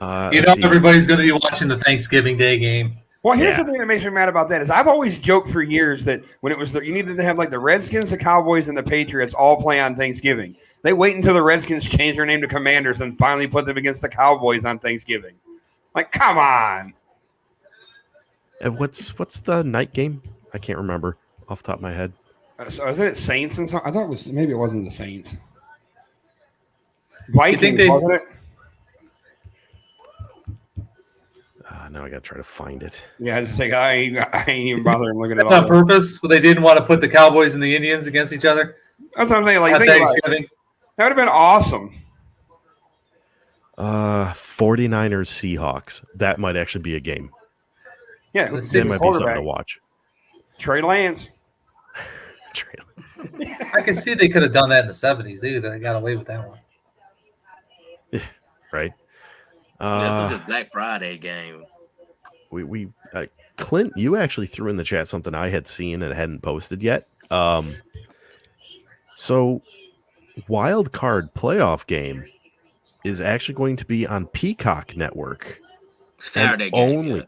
Everybody's going to be watching the Thanksgiving Day game. Well, here's the thing that makes me mad about that is I've always joked for years that when it was you needed to have like the Redskins, the Cowboys, and the Patriots all play on Thanksgiving. They wait until the Redskins change their name to Commanders and finally put them against the Cowboys on Thanksgiving. Like, come on. And what's the night game? I can't remember off the top of my head. So isn't it Saints and so? I thought it was maybe it wasn't the Saints. Vikings, wasn't it? Now I got to try to find it. Yeah, I just think I ain't even bothering looking at it. On purpose? Well, they didn't want to put the Cowboys and the Indians against each other? That's what I'm saying. Like, that would have been awesome. 49ers Seahawks. That might actually be a game. Yeah, that might be something to watch. Trey Lance. I can see they could have done that in the 70s. They got away with that one. Right. This Black Friday game. We Clint, you actually threw in the chat something I had seen and hadn't posted yet. So wild card playoff game is actually going to be on Peacock Network. Saturday game.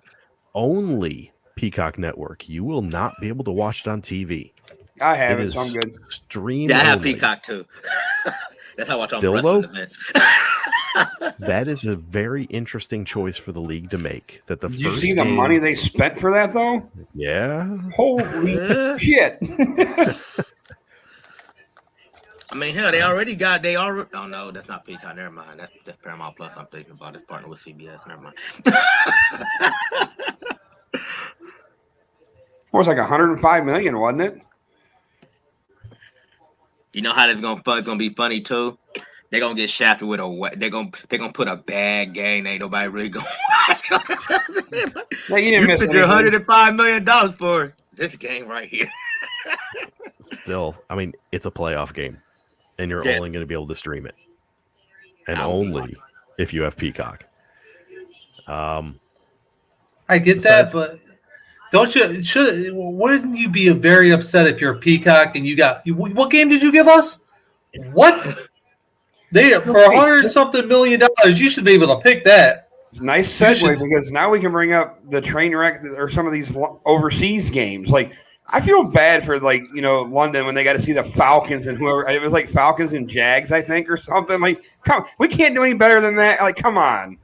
Only Peacock Network. You will not be able to watch it on TV. I have it, so I'm good. Stream. Yeah, I have Peacock too. That's how I watch all the wrestling events. That is a very interesting choice for the league to make. That the you see the money they spent for that though? Yeah. Holy shit! I mean, hell, they already. Oh no, that's not Peacock. Never mind. That's Paramount Plus. I'm thinking about. It's partner with CBS. Never mind. It was like $105 million, wasn't it? You know how it's gonna be funny too? they're gonna get shafted with they're gonna put a bad game. Ain't nobody really gonna watch. No, you didn't miss spent your $105 million for this game right here. Still, I mean, it's a playoff game, and you're only going to be able to stream it, and only if you have Peacock. I get that, but don't you? Wouldn't you be very upset if you're a Peacock and you got what game did you give us? What? They for $100-something million, you should be able to pick that. Nice segue because now we can bring up the train wreck or some of these overseas games. Like I feel bad for London when they got to see the Falcons and whoever it was, like Falcons and Jags, I think, or something. Like, we can't do any better than that. Like, come on.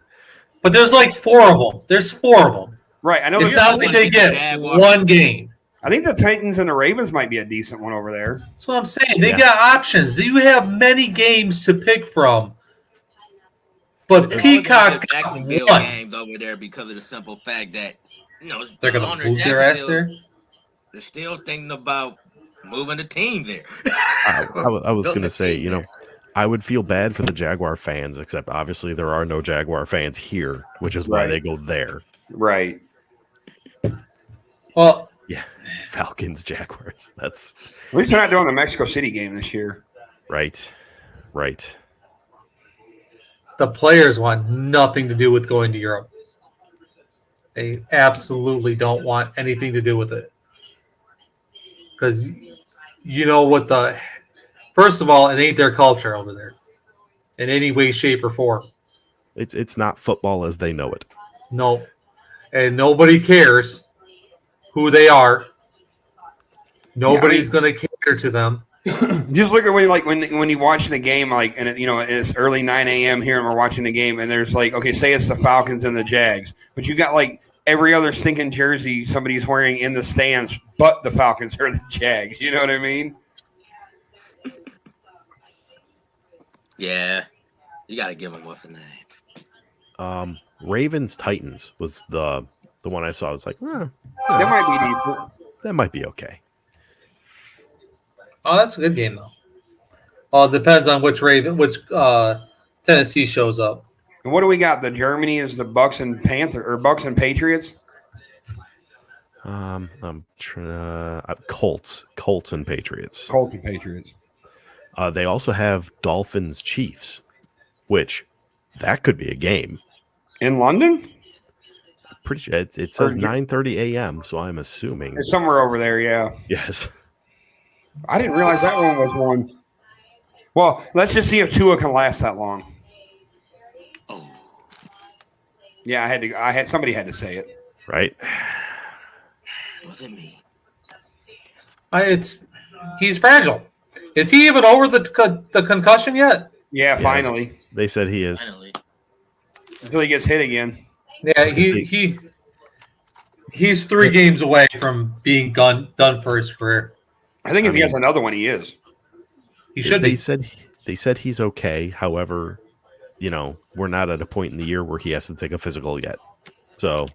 But there's like 4 of them. There's 4 of them. Right. I know. It's not like they get one game. I think the Titans and the Ravens might be a decent one over there. That's what I'm saying. They got options. You have many games to pick from. But Peacock got one games over there because of the simple fact that they're going to move their ass there. They're still thinking about moving the team there. I was going to say, I would feel bad for the Jaguar fans, except obviously there are no Jaguar fans here, which is why they go there. Right. Well, yeah, Falcons, Jaguars. That's at least they're not doing the Mexico City game this year. Right. The players want nothing to do with going to Europe. They absolutely don't want anything to do with it. Because first of all, it ain't their culture over there in any way, shape, or form. It's not football as they know it. No. And nobody cares who they are. Nobody's going to cater to them. Just look at when you watch the game, and it's early 9 a.m. here and we're watching the game, and there's say it's the Falcons and the Jags, but you got every other stinking jersey somebody's wearing in the stands but the Falcons or the Jags. You know what I mean? Yeah. You got to give them what's the name. Ravens Titans was the one I saw. I was like, that might be decent. That might be okay. Oh, that's a good game though. Well, it depends on which Tennessee shows up. And what do we got? The Germany is the Bucks and Bucks and Patriots. I'm trying Colts and Patriots. Colts and Patriots. They also have Dolphins Chiefs, which that could be a game in London. Pretty sure it says 9:30 a.m. So I'm assuming it's somewhere over there. Yeah. Yes. I didn't realize that one was one. Well, let's just see if Tua can last that long. Oh. Yeah, somebody had to say it. Right. Look at me. He's fragile. Is he even over the concussion yet? Yeah, finally. They said he is. Finally. Until he gets hit again. Yeah, he's 3 games away from being done for his career. I think if he has another one, he is. He should. They said he's okay. However, we're not at a point in the year where he has to take a physical yet. So,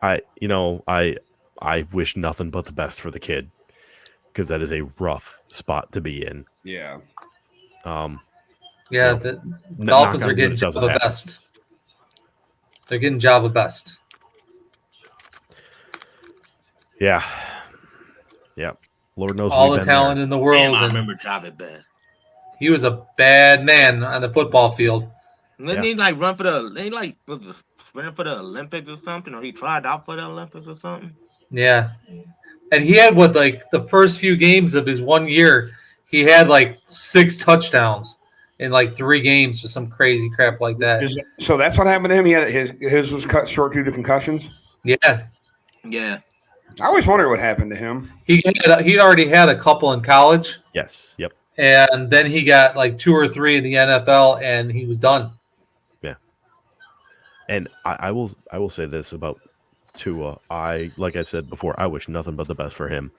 I wish nothing but the best for the kid because that is a rough spot to be in. Yeah. The Dolphins are getting Java best. They're getting Java best. Yeah. Yeah. Lord knows all the talent in the world. I remember Java best. He was a bad man on the football field. Didn't he run for the sprinting for the Olympics or something, or he tried out for the Olympics or something? Yeah. And he had the first few games of his 1 year, he had 6 touchdowns in 3 games or some crazy crap like that. So that's what happened to him. He had his was cut short due to concussions. Yeah. Yeah. I always wondered what happened to him. He'd already had a couple in college. Yes. Yep. And then he got 2 or 3 in the NFL, and he was done. Yeah. And I will say this about Tua. Like I said before, I wish nothing but the best for him.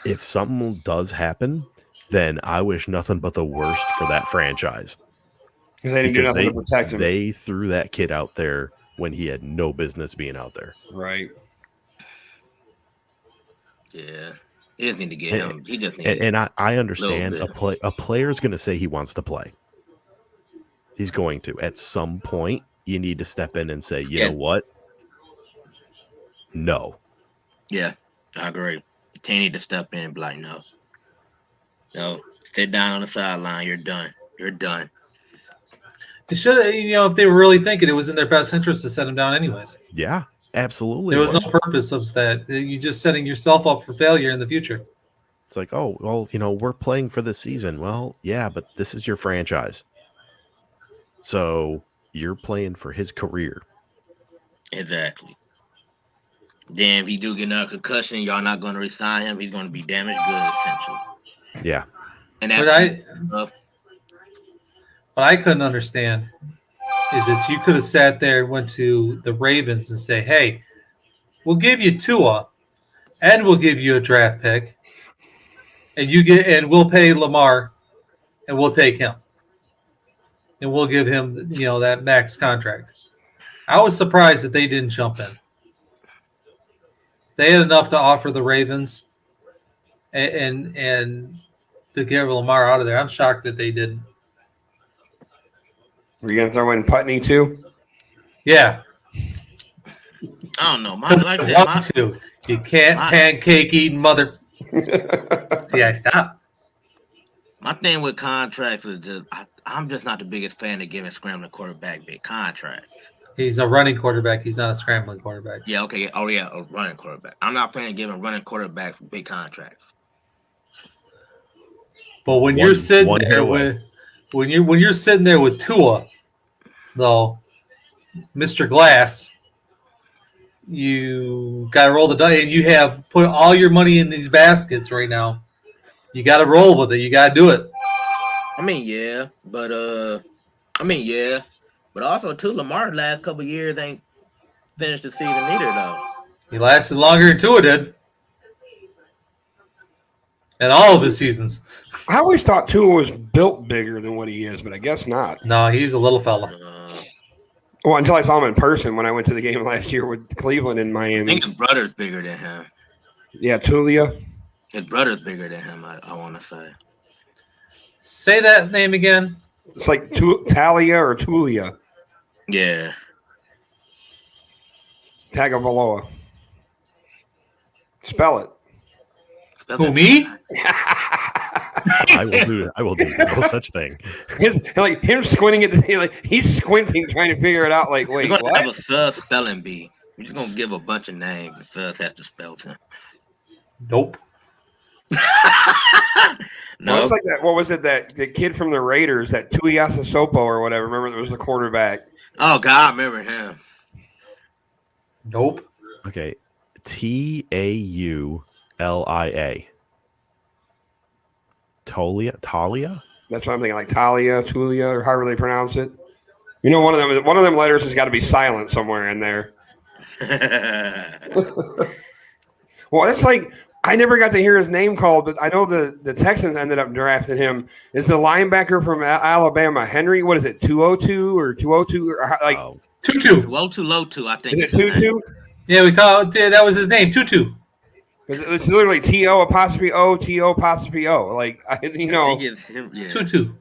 If something does happen, then I wish nothing but the worst for that franchise. Because they didn't do nothing to protect him. They threw that kid out there when he had no business being out there. Right. Yeah. He just need to get him. He just needs. And I understand a player's going to say he wants to play. He's going to. At some point, you need to step in and say, you know what? No. Yeah, I agree. The team need to step in and be like, no. No, sit down on the sideline. You're done. You're done. They should have, if they were really thinking, it was in their best interest to set him down anyways. Yeah, absolutely. There was no purpose of that. You're just setting yourself up for failure in the future. It's like, oh, well, we're playing for this season. Well, yeah, but this is your franchise. So you're playing for his career. Exactly. Then if he do get another concussion, y'all not going to resign him. He's going to be damaged goods, essentially. Yeah. And what I couldn't understand is that you could have sat there and went to the Ravens and say, hey, we'll give you Tua and we'll give you a draft pick and we'll pay Lamar and we'll take him. And we'll give him, that max contract. I was surprised that they didn't jump in. They had enough to offer the Ravens and to get Lamar out of there. I'm shocked that they didn't. Are you going to throw in Putney too? Yeah. I don't know. You can't pancake eating mother. See, I stopped. My thing with contracts is just I'm just not the biggest fan of giving scrambling quarterback big contracts. He's a running quarterback. He's not a scrambling quarterback. Yeah, okay. Oh, yeah, a running quarterback. I'm not playing giving running quarterbacks big contracts. But when you're sitting there with when you're sitting there with Tua, though, Mr. Glass, you got to roll the dice, and you have put all your money in these baskets right now. You got to roll with it. You got to do it. But also too, Lamar's last couple of years ain't finished the season either, though. He lasted longer than Tua did. And all of his seasons. I always thought Tua was built bigger than what he is, but I guess not. No, he's a little fella. Well, until I saw him in person when I went to the game last year with Cleveland and Miami. I think his brother's bigger than him. Yeah, Tulia. His brother's bigger than him, I want to say. Say that name again. It's like Talia or Tulia. Yeah. Tagovailoa. Spell it. Who, me? I will do no such thing. Him squinting at he's squinting trying to figure it out. Like, wait, we're gonna what? have a Sus spelling bee. We're just gonna give a bunch of names and Sus has to spell them. Nope. No. Well, it's like that. What was it? The kid from the Raiders, that Tuiasa Sopo or whatever. Remember, it was the quarterback. Oh God, I remember him. Nope. Okay. Taulia. Talia? That's what I'm thinking, like Talia, Tulia, or however they pronounce it. One of them letters has got to be silent somewhere in there. Well, it's like I never got to hear his name called, but I know the Texans ended up drafting him. Is the linebacker from Alabama, Henry? What is it, 202 or 202 or like 2-2? Low two, I think. Is it 2-2? Yeah, we call it. That was his name, 2-2. It's literally T-O''O'. Like, I think it's him, yeah. 2-2.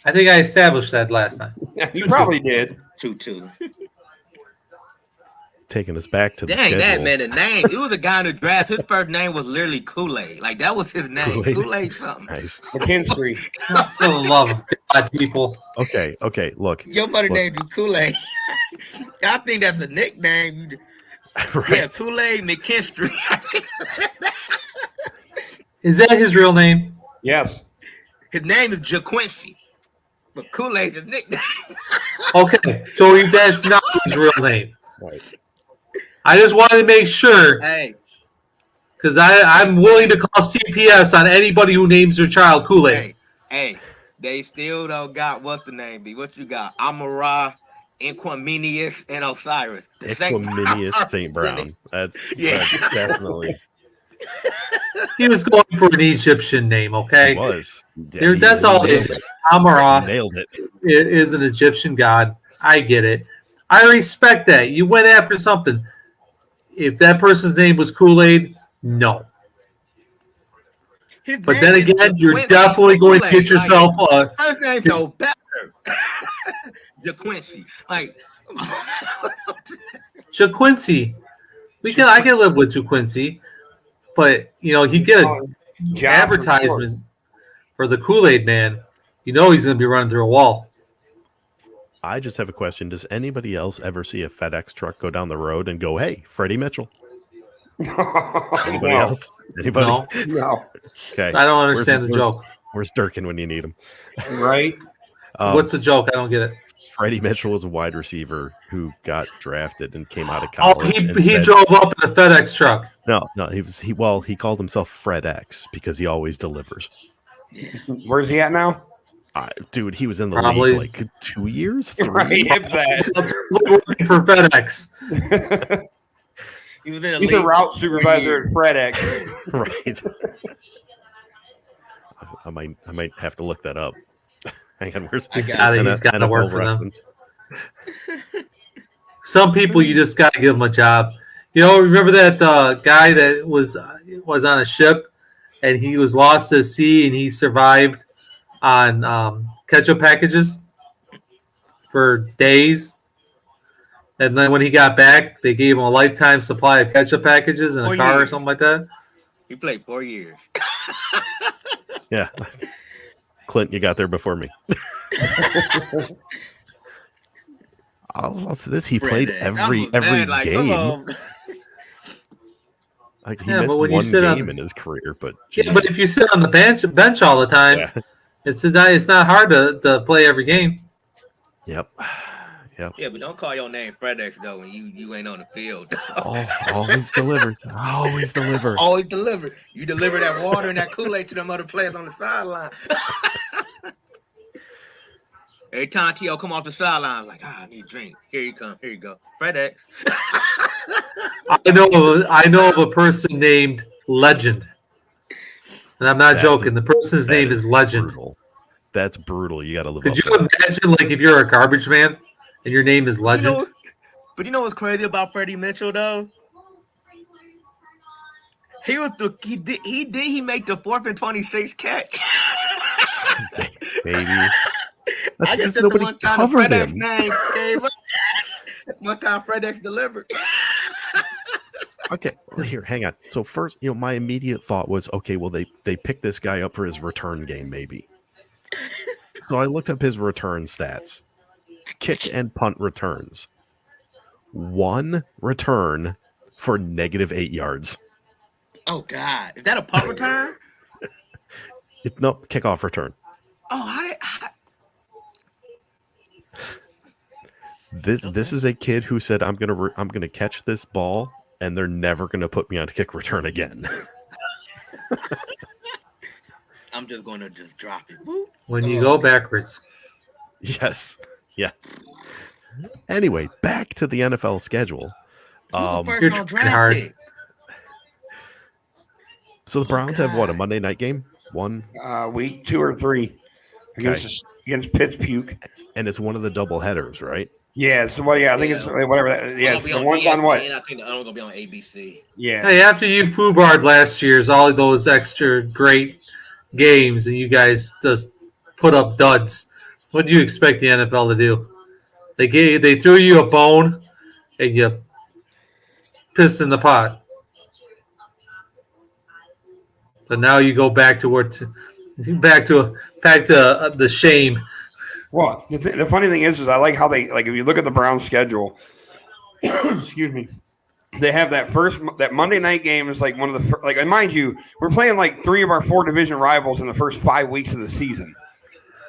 I think I established that last time. Yeah, you probably did. 2-2. Taking us back to the Dang, schedule. that man, the name. It was a guy in the draft. His first name was literally Kool-Aid. Like, that was his name. Kool-Aid something. Nice. McKinstry. For the love of God, people. Okay. Look. Your mother named you Kool-Aid. I think that's a nickname. Right. Yeah, Kool-Aid McKinstry. Is that his real name? Yes. His name is JaQuincy. But Kool-Aid is nickname. Okay, so that's not his real name. Right. I just wanted to make sure. Hey. Because I'm willing to call CPS on anybody who names their child Kool-Aid. Hey, they still don't got what's the name be? What you got? Amara, Inquaminius, and Osiris. Equiminius St. Brown. That's definitely. He was going for an Egyptian name, okay? He was. That's all it is. Amara Nailed it. is an Egyptian god. I get it. I respect that. You went after something. If that person's name was Kool-Aid, no. But then again, you're definitely going to get yourself his first name though better. DeQuincy. Like JaQuincy. I can live with JaQuincy, but he get an advertisement for the Kool-Aid Man. He's going to be running through a wall. I just have a question. Does anybody else ever see a FedEx truck go down the road and go, "Hey, Freddie Mitchell"? Anybody else? Anybody? No. Okay. I don't understand the joke. Where's Durkin when you need him? Right. What's the joke? I don't get it. Freddie Mitchell was a wide receiver who got drafted and came out of Oh, college. he drove up in a FedEx truck. No, he called himself FredX because he always delivers. Where's he at now? Dude, he was in the league like 2 years. 3 Right, if that. Working for FedEx. He's a route supervisor at FredEx. Right. I might have to look that up. Hang on, he's got to work for reference. them. Some people you just got to give them a job. Remember that guy that was on a ship and he was lost at sea and he survived on ketchup packages for days, and then when he got back, they gave him a lifetime supply of ketchup packages in a car or something like that. He played 4 years. Yeah, Clint, you got there before me. Also, he played every game. Like he missed one game in his career, but but if you sit on the bench all the time, it's not hard to play every game. Yep. Yeah, but don't call your name FredEx though when you ain't on the field. Always delivers. Always deliver. Always deliver. You deliver that water and that Kool-Aid to them other players on the sideline. Every time T.O. come off the sideline, like, I need a drink. Here you come. Here you go. FredEx. I know of a person named Legend. And I'm not joking. The person's name is Legend. Brutal. That's brutal. You got to live. Could you imagine, like, if you're a garbage man and your name is Legend? But you know what's crazy about Freddie Mitchell though? He made the 4th and 26 catch. Maybe. I just said the one time the FedEx name came up. That's one time FedEx delivered. Okay, well, here, hang on. So first, my immediate thought was, okay, well, they picked this guy up for his return game, maybe. So I looked up his return stats. Kick and punt returns. 1 return for -8 yards. Oh, God. Is that a punt return? No, kickoff return. Oh, This is a kid who said, I'm gonna catch this ball and they're never gonna put me on kick return again. I'm just gonna drop it. When you go backwards. Yes. Anyway, back to the NFL schedule. You're trying hard. Pick? So the Browns have what, a Monday night game? One week 2 or 3 against Pittsburgh, and it's one of the double headers, right? Yeah, it's I think it's whatever. It's the ones on what? I think the other gonna be on ABC. Yeah. Hey, after you foobarred last year's all those extra great games, and you guys just put up duds, what do you expect the NFL to do? They threw you a bone, and you pissed in the pot. But now you go back to the shame. Well, the funny thing is I like how they if you look at the Browns schedule, excuse me, they have that Monday night game is like one of the and mind you, we're playing like 3 of our 4 division rivals in the first 5 weeks of the season,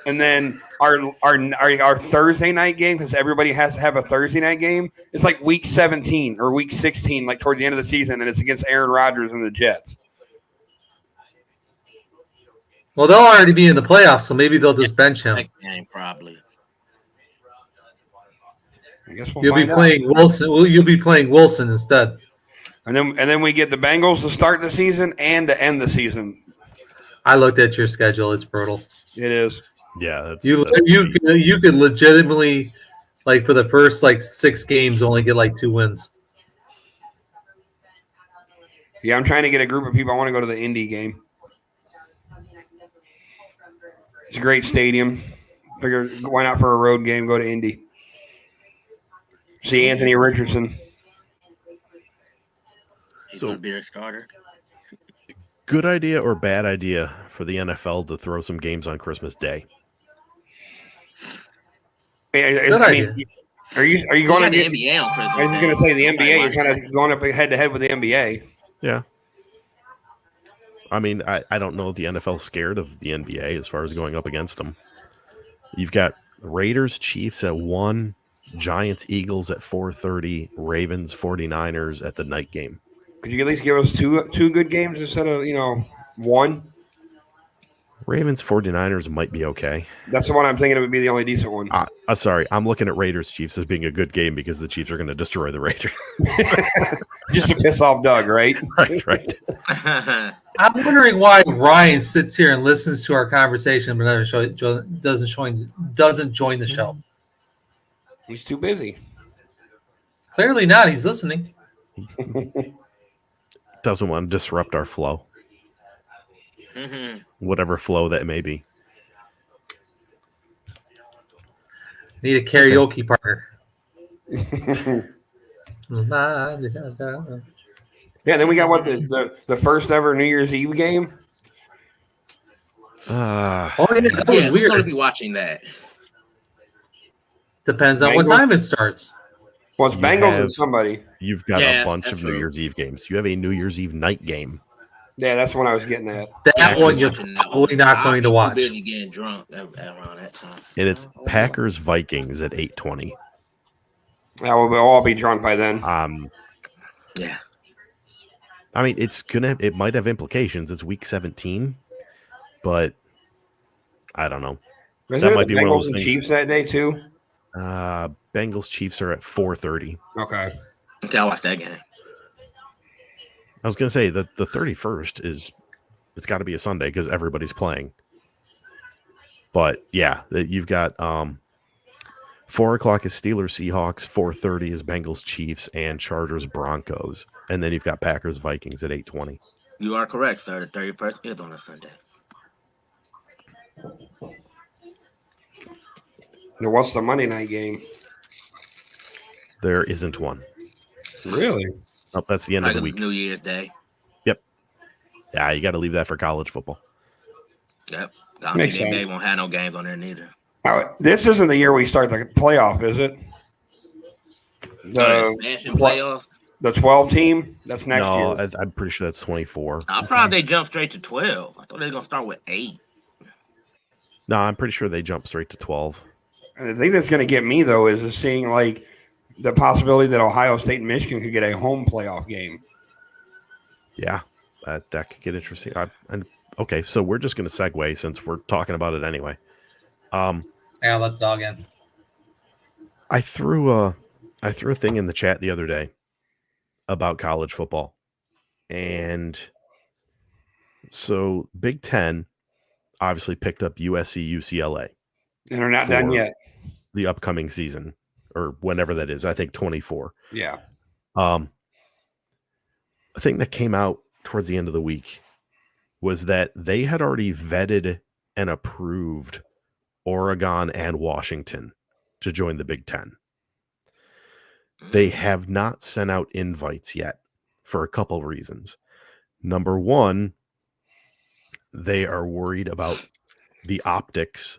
and then our Thursday night game, because everybody has to have a Thursday night game, it's like week 17 or week 16, like toward the end of the season, and it's against Aaron Rodgers and the Jets. Well, they'll already be in the playoffs, so maybe they'll just bench him. Game, probably. I guess you'll be playing Wilson. You'll be playing Wilson instead. And then we get the Bengals to start the season and to end the season. I looked at your schedule; it's brutal. It is. Yeah, you could legitimately, for the first 6 games, only get 2 wins. Yeah, I'm trying to get a group of people. I want to go to the Indy game. It's a great stadium. Figure why not for a road game? Go to Indy. See Anthony Richardson. He's going to be their starter. Good idea or bad idea for the NFL to throw some games on Christmas Day? Good idea. Are you going to the NBA on Christmas? I was just going to say the NBA. You're kind of going up head to head with the NBA. Yeah. I mean, I don't know if the NFL's scared of the NBA as far as going up against them. You've got Raiders, Chiefs at 1, Giants, Eagles at 4:30, Ravens, 49ers at the night game. Could you at least give us two good games instead of one? Ravens, 49ers might be okay. That's the one I'm thinking it would be the only decent one. Sorry, I'm looking at Raiders, Chiefs as being a good game because the Chiefs are going to destroy the Raiders. Just to piss off Doug, right? Right. I'm wondering why Ryan sits here and listens to our conversation, but doesn't join the show. He's too busy. Clearly not. He's listening. Doesn't want to disrupt our flow. Mm-hmm. Whatever flow that may be. Need a karaoke partner. Yeah, then we got the first ever New Year's Eve game. That was weird. We're going to be watching that. Depends on what time it starts. Well, it's Bengals and somebody. You've got a bunch of New Year's Eve games. You have a New Year's Eve night game. Yeah, that's what I was getting at. That one you're probably not going to watch. Busy getting drunk around that time. And it's Packers Vikings at 8:20. Yeah, we'll all be drunk by then. Yeah. I mean, it might have implications. It's week 17, but I don't know. That might be one of those things. Chiefs that day too. Bengals Chiefs are at 4:30. Okay, I'll watch that game. I was going to say that the 31st it's got to be a Sunday because everybody's playing. But yeah, you've got 4 o'clock is Steelers Seahawks, 4:30 is Bengals Chiefs, and Chargers Broncos, and then you've got Packers Vikings at 8:20. You are correct, sir. The 31st is on a Sunday. Now, what's the Monday night game? There isn't one. Really? Oh, that's the end of the week. New Year's Day. Yep. Yeah, you got to leave that for college football. Yep. Makes sense. They won't have no games on there neither. This isn't the year we start the playoff, is it? Playoff. The 12 team? That's next year. No, I'm pretty sure that's 24. I'm proud they jumped straight to 12. I thought they were going to start with 8. No, I'm pretty sure they jumped straight to 12. And the thing that's going to get me, though, is seeing like the possibility that Ohio State and Michigan could get a home playoff game. Yeah, that could get interesting. Okay, so we're just going to segue since we're talking about it anyway. I'll let the dog in. I threw a thing in the chat the other day about college football. And so Big Ten obviously picked up USC, UCLA. And they're not done yet. The upcoming season, or whenever that is, I think 24. Yeah. A thing that came out towards the end of the week was that they had already vetted and approved Oregon and Washington to join the Big Ten. They have not sent out invites yet for a couple reasons. Number one, they are worried about the optics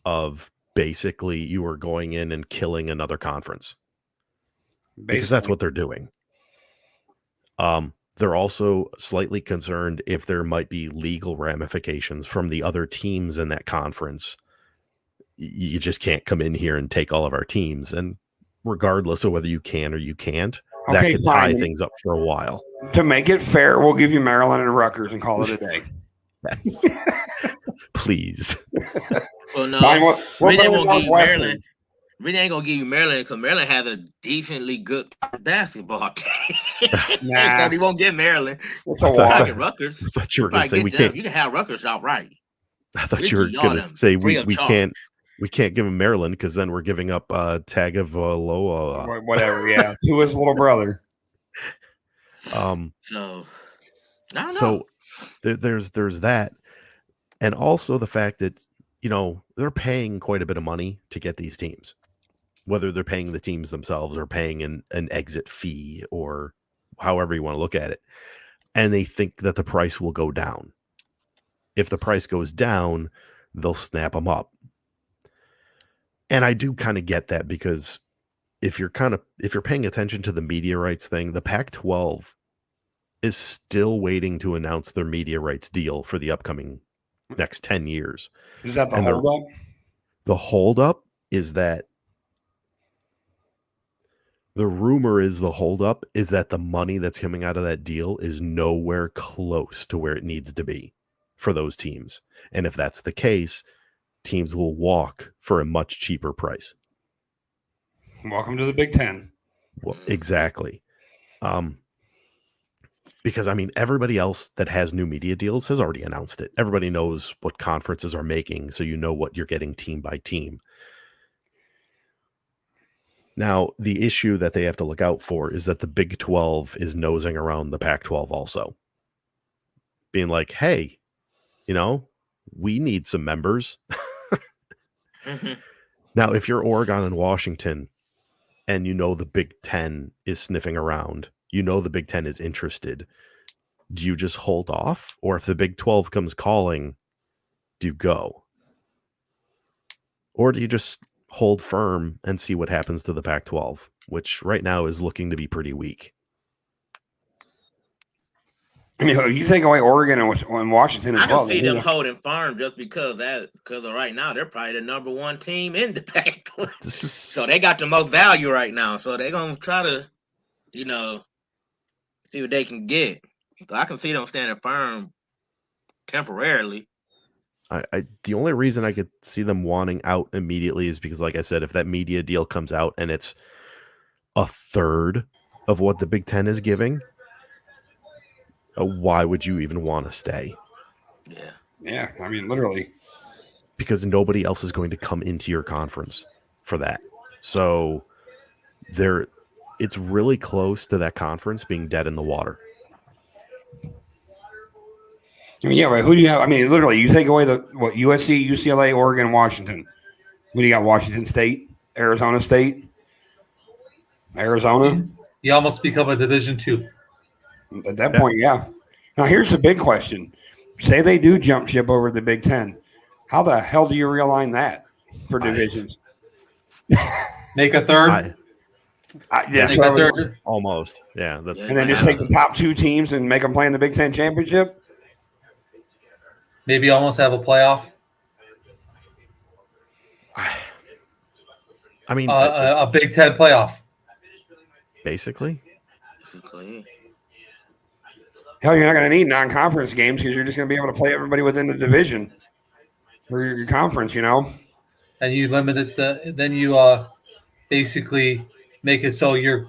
of basically you are going in and killing another conference. Because that's what they're doing. They're also slightly concerned if there might be legal ramifications from the other teams in that conference. You just can't come in here and take all of our teams. And regardless of whether you can or you can't, that could tie things up for a while. To make it fair, we'll give you Maryland and Rutgers and call it a day. Yes. Please. Well, no, we ain't gonna give you Maryland. We ain't gonna give you Maryland because Maryland has a decently good basketball team. So he won't get Maryland. It's a lot. Rutgers. I thought you were gonna say we can't. You can have Rutgers outright. I thought you were gonna say we can't give him Maryland because then we're giving up Tagovailoa. Whatever, yeah, to his little brother. So I don't know. So there's that, and also the fact that they're paying quite a bit of money to get these teams, whether they're paying the teams themselves or paying an exit fee or however you want to look at it. And they think that the price will go down. If the price goes down, they'll snap them up. And I do kind of get that, because if you're paying attention to the media rights thing, the Pac-12 is still waiting to announce their media rights deal for the upcoming next 10 years. Is that the holdup? The holdup is that the rumor is that the money that's coming out of that deal is nowhere close to where it needs to be for those teams. And if that's the case, teams will walk for a much cheaper price. Welcome to the Big Ten. Well, exactly. Because, everybody else that has new media deals has already announced it. Everybody knows what conferences are making, so you know what you're getting team by team. Now, the issue that they have to look out for is that the Big 12 is nosing around the Pac-12 also. Being like, hey, we need some members. Mm-hmm. Now, if you're Oregon and Washington and the Big 10 is sniffing around, the Big 10 is interested, do you just hold off? Or if the Big 12 comes calling, do you go? Or do you just hold firm and see what happens to the Pac-12, which right now is looking to be pretty weak? You take away Oregon and Washington as well. I can see them holding firm just because of right now they're probably the number one team in the Pac-12. So they got the most value right now. So they're gonna try to, see what they can get. So I can see them standing firm temporarily. The only reason I could see them wanting out immediately is because, like I said, if that media deal comes out and it's a third of what the Big Ten is giving, why would you even want to stay? Yeah. Literally. Because nobody else is going to come into your conference for that. So it's really close to that conference being dead in the water. Yeah, but who do you have? Literally, you take away USC, UCLA, Oregon, Washington. What do you got? Washington State, Arizona State, Arizona. You almost become a Division II. At that point, yeah. Now, here's the big question. Say they do jump ship over the Big Ten. How the hell do you realign that for divisions? Make a third? Almost. Yeah. And then just take the top two teams and make them play in the Big Ten championship? Maybe almost have a playoff? A Big Ten playoff. Basically. Hell, you're not going to need non-conference games because you're just going to be able to play everybody within the division or your conference, And you limit it. Then you basically make it so you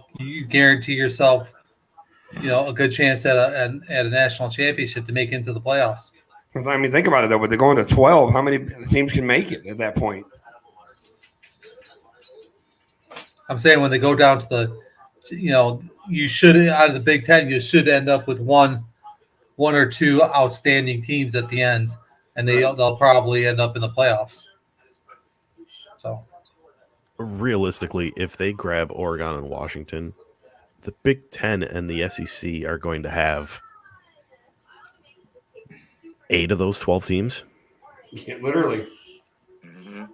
guarantee yourself, a good chance at a national championship to make it into the playoffs. Think about it though. But they're going to 12. How many teams can make it at that point? I'm saying when they go down to you should, out of the Big Ten, you should end up with one or two outstanding teams at the end, and they'll probably end up in the playoffs. So, realistically, if they grab Oregon and Washington, the Big Ten and the SEC are going to have 8 of those 12 teams. Yeah, literally. Mm-hmm.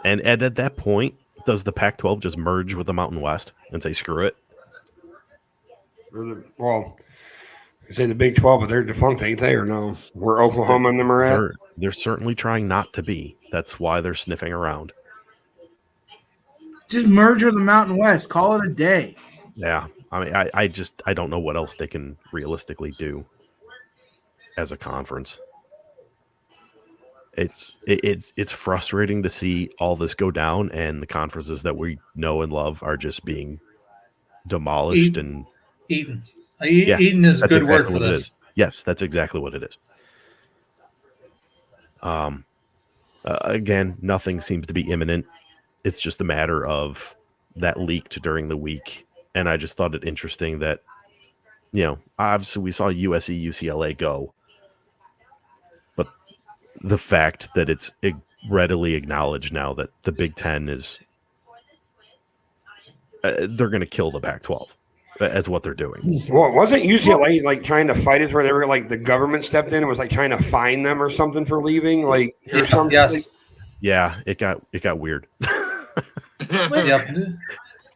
And at that point, does the Pac-12 just merge with the Mountain West and say, screw it? Well, you say the Big 12, but they're defunct, ain't they? Or no? Where Oklahoma and them are at? They're certainly trying not to be. That's why they're sniffing around. Just merge with the Mountain West. Call it a day. Yeah. I don't know what else they can realistically do as a conference. It's frustrating to see all this go down, and the conferences that we know and love are just being demolished and eaten. Eaten is a good word for this. Yes, that's exactly what it is. Again, nothing seems to be imminent. It's just a matter of that leaked during the week, and I just thought it interesting that obviously we saw USC, UCLA go. the fact that it's readily acknowledged now that the Big Ten is they're going to kill the Pac-12. That's what they're doing. Well, wasn't UCLA like trying to fight it where they were like the government stepped in and was like trying to fine them or something for leaving? Like, or something? Yes. Yeah, it got weird. Yep.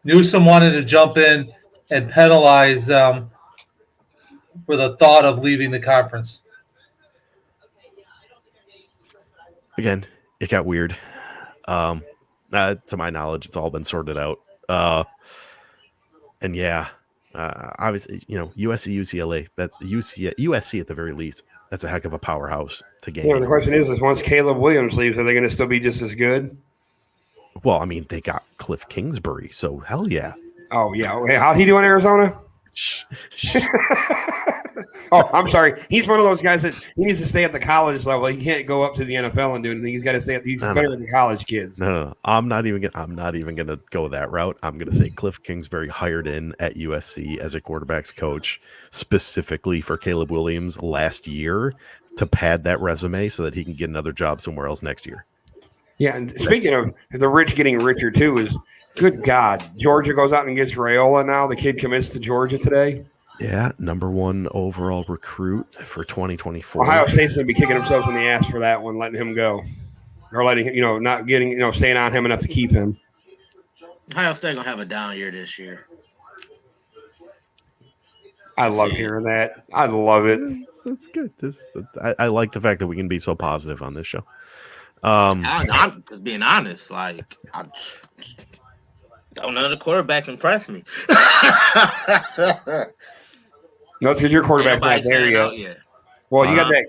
Newsom wanted to jump in and penalize for the thought of leaving the conference. Again, it got weird. To my knowledge, it's all been sorted out. And yeah, obviously, USC, UCLA, that's USC at the very least. That's a heck of a powerhouse to gain. Yeah, the question is once Caleb Williams leaves, are they going to still be just as good? Well, I mean, they got Cliff Kingsbury, so hell yeah. Oh, yeah. Hey, how'd he do in Arizona? Oh, I'm sorry. He's one of those guys that he needs to stay at the college level. He can't go up to the NFL and do anything. He's got to stay. He's better than the college kids. No. I'm not even gonna go that route. I'm gonna say Cliff Kingsbury hired in at USC as a quarterbacks coach specifically for Caleb Williams last year to pad that resume so that he can get another job somewhere else next year. Yeah, and speaking of the rich getting richer too, is good God, Georgia goes out and gets Raiola now. The kid commits to Georgia today. Yeah, #1 overall recruit for 2024. Ohio State's going to be kicking themselves in the ass for that one, letting him go. Or letting him, not getting, staying on him enough to keep him. Ohio State going to have a down year this year. I love hearing that. I love it. That's good. I like the fact that we can be so positive on this show. I'm just being honest. Like, none of the quarterbacks impressed me. No, it's because your quarterback's not there yet. Well, you got that.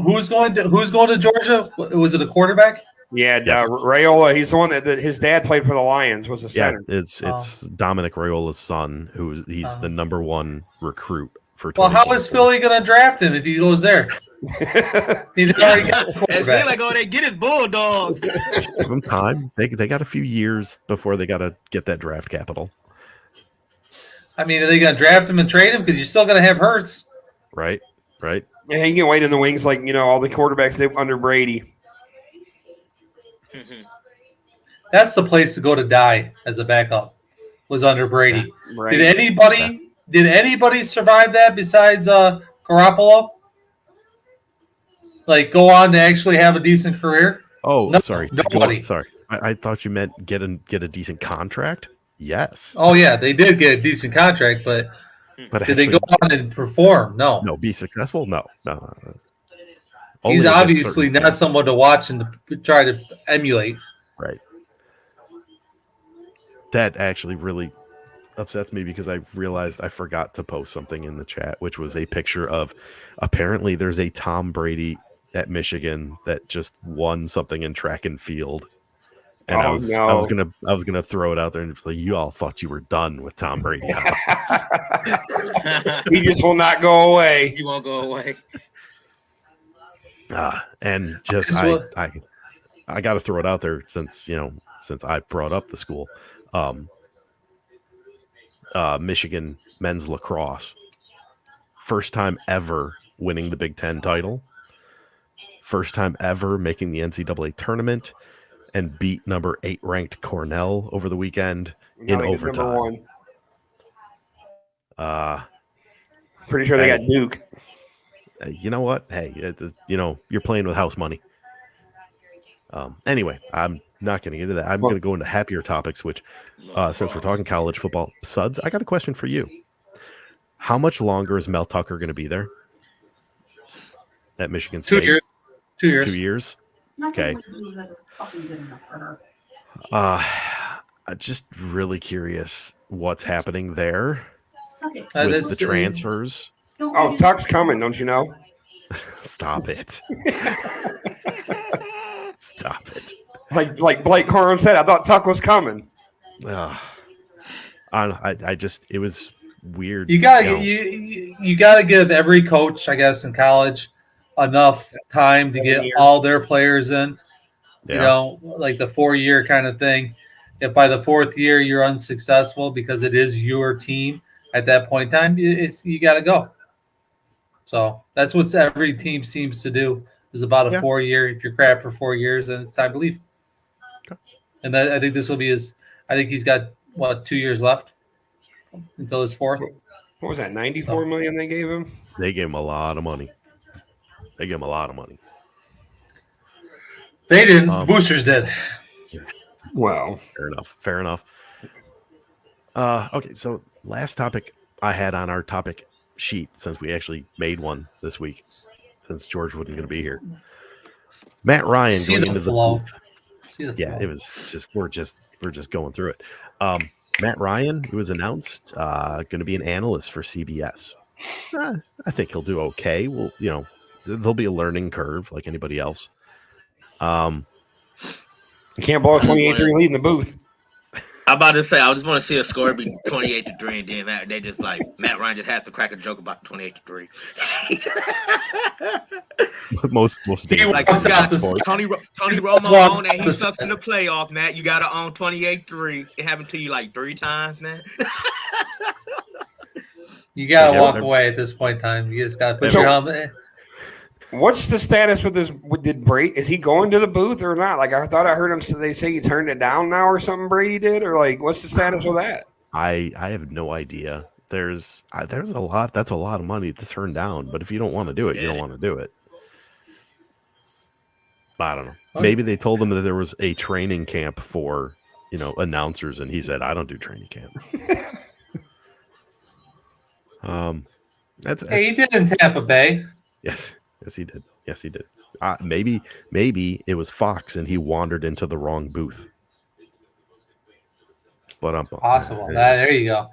Who's going to Georgia? Was it a quarterback? Yeah, yes. Raiola. He's the one that his dad played for the Lions. Was the center. Yeah, it's Dominic Raiola's son. He's the #1 recruit for. Well, how is Philly going to draft him if he goes there? He's already got a quarterback. Like, they get his bulldog. Give him time. They got a few years before they got to get that draft capital. I mean, are they going to draft him and trade him? Because you're still going to have Hurts. Right. Yeah, he can wait in the wings like, all the quarterbacks under Brady. That's the place to go to die as a backup, was under Brady. Yeah, right. Did anybody survive that besides Garoppolo? Like, go on to actually have a decent career? Oh, no, sorry. Nobody. Sorry. I thought you meant get a decent contract. Yes. Oh, yeah, they did get a decent contract, but did they go on and perform? No. No, be successful? No. He's obviously not someone to watch and to try to emulate. Right. That actually really upsets me because I realized I forgot to post something in the chat, which was a picture of apparently there's a Tom Brady at Michigan that just won something in track and field. And I was gonna throw it out there and just like, you all thought you were done with Tom Brady. He just will not go away. He won't go away. And just I got to throw it out there since I brought up the school. Michigan men's lacrosse, first time ever winning the Big Ten title, first time ever making the NCAA tournament, and beat number 8 ranked Cornell over the weekend in overtime. Pretty sure they got Duke. You know what? Hey, you're playing with house money. Anyway, I'm not going to get into that. I'm going to go into happier topics, which since we're talking college football, Suds, I got a question for you. How much longer is Mel Tucker going to be there at Michigan State? 2 years. 2 years. Okay. Just really curious what's happening there with the transfers. Oh, Tuck's coming, don't you know? Stop it. Stop it. Like Blake Corum said, I thought Tuck was coming. It was weird. You gotta give every coach, I guess, in college enough time to get all their players in. Yeah. Like the 4-year kind of thing. If by the 4th year you're unsuccessful because it is your team at that point in time, you got to go. So that's what every team seems to do is about a 4-year. If you're crap for 4 years, then it's time to leave. Okay. And I think this will be his. I think he's got 2 years left until his fourth. What was that? 94 million they gave him. They gave him a lot of money. They didn't. Boosters did. Well, fair enough. Okay, so last topic I had on our topic sheet, since we actually made one this week, since George wasn't going to be here. Matt Ryan going into the booth. It was just we're just going through it. Matt Ryan, who was announced, going to be an analyst for CBS. I think he'll do okay. Well, there'll be a learning curve like anybody else. You can't blow a 28-3 lead in the booth. I'm about to say, I just want to see a score be 28-3, and then they just like Matt Ryan just has to crack a joke about 28-3. most days, like Tony Romo owned that he sucks in the playoff, Matt. You got to own 28-3. It happened to you like 3 times, man. You got to walk away at this point in time. You just got to put your helmet. What's the status with this? Did Brady, is he going to the booth or not? Like, I thought I heard him they say he turned it down now or something. Brady did, or like, what's the status with that? I have no idea. There's a lot. That's a lot of money to turn down. But if you don't want to do it, you don't want to do it. I don't know. Maybe they told him that there was a training camp for announcers, and he said, "I don't do training camp." That's he did in Tampa Bay. Yes, he did. Maybe it was Fox and he wandered into the wrong booth. But possible. There you go.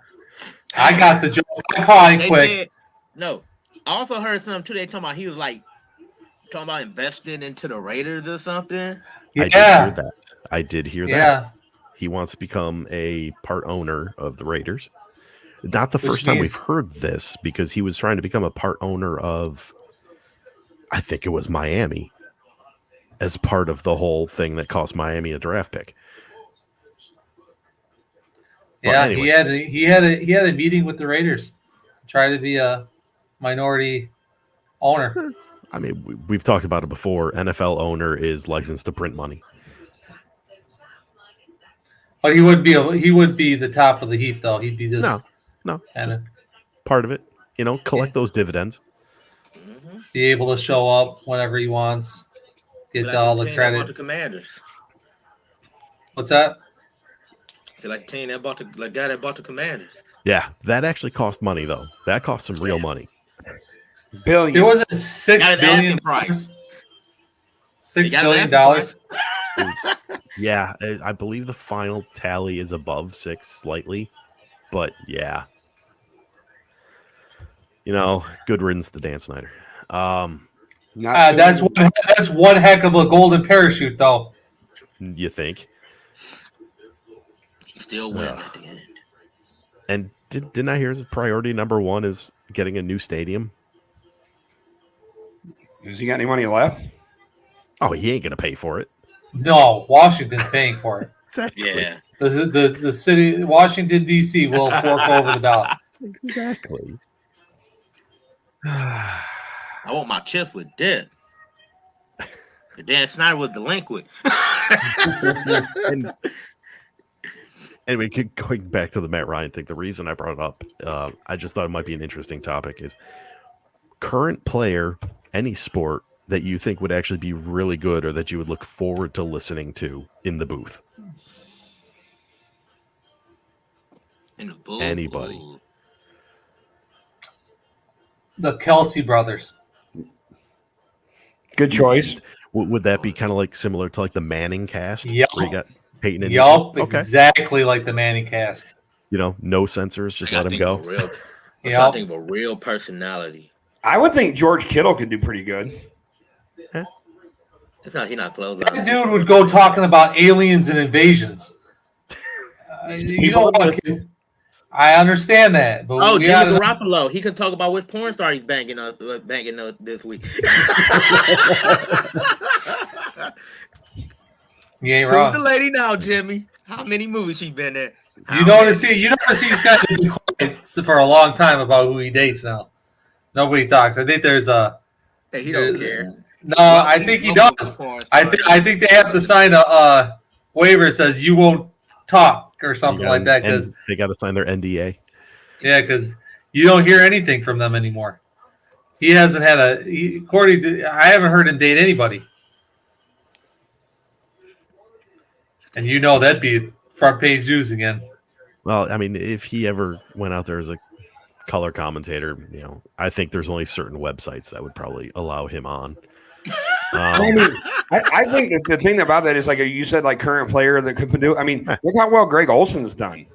I got the joke. I call it quick. I also heard something too. They talking about he was like talking about investing into the Raiders or something. Yeah, I did hear that. He wants to become a part owner of the Raiders. Not the first time we've heard this, because he was trying to become a part owner of, I think it was Miami, as part of the whole thing that cost Miami a draft pick. Yeah, anyway. he had a meeting with the Raiders, try to be a minority owner. I mean, we've talked about it before. NFL owner is licensed to print money. But he would be the top of the heap, though. He'd be this just part of it. Collect those dividends. Be able to show up whenever he wants. Get all the credit. The Commanders. What's that? Like the team that bought the guy that bought the Commanders. Yeah, that actually cost money though. That cost some real money. Billion. It was a $6 billion price. $6 billion. Yeah, I believe the final tally is above 6 slightly, but yeah. Good riddance to Dan Snyder. That's one heck of a golden parachute, though. You think? He still win at the end. And didn't I hear his priority number 1 is getting a new stadium? Has he got any money left? Oh, he ain't gonna pay for it. No, Washington's paying for it. Exactly. Yeah. The city, Washington D.C. will fork over the dollar. Exactly. I want my chips with dip. Dan Snyder was delinquent. Anyway, going back to the Matt Ryan thing, the reason I brought it up, I just thought it might be an interesting topic, is current player, any sport that you think would actually be really good or that you would look forward to listening to in the booth. In the booth? Anybody. Ooh. The Kelsey brothers. Good choice. Would that be kind of like similar to like the Manning cast? Yep. Where you got Peyton and okay. Exactly like the Manning cast. No censors, just let him go. I'm trying to think of a real personality. I would think George Kittle could do pretty good. He's not close. That dude would go talking about aliens and invasions. You don't want to. I understand that. But Jimmy Garoppolo. He can talk about which porn star he's banging this week. You ain't wrong. Who's the lady now, Jimmy? How many movies she been in? You notice he's got to be quiet for a long time about who he dates now. Nobody talks. I think there's a. Hey, he don't care. No, I think he does. I think they have to sign a waiver that says you won't talk or something like that because they got to sign their NDA. Yeah, because you don't hear anything from them anymore. He hasn't had I haven't heard him date anybody. And that'd be front page news again. Well, I mean, if he ever went out there as a color commentator, I think there's only certain websites that would probably allow him on. I think that the thing about that is, like you said, like current player that could do. I mean, look how well Greg Olson's done.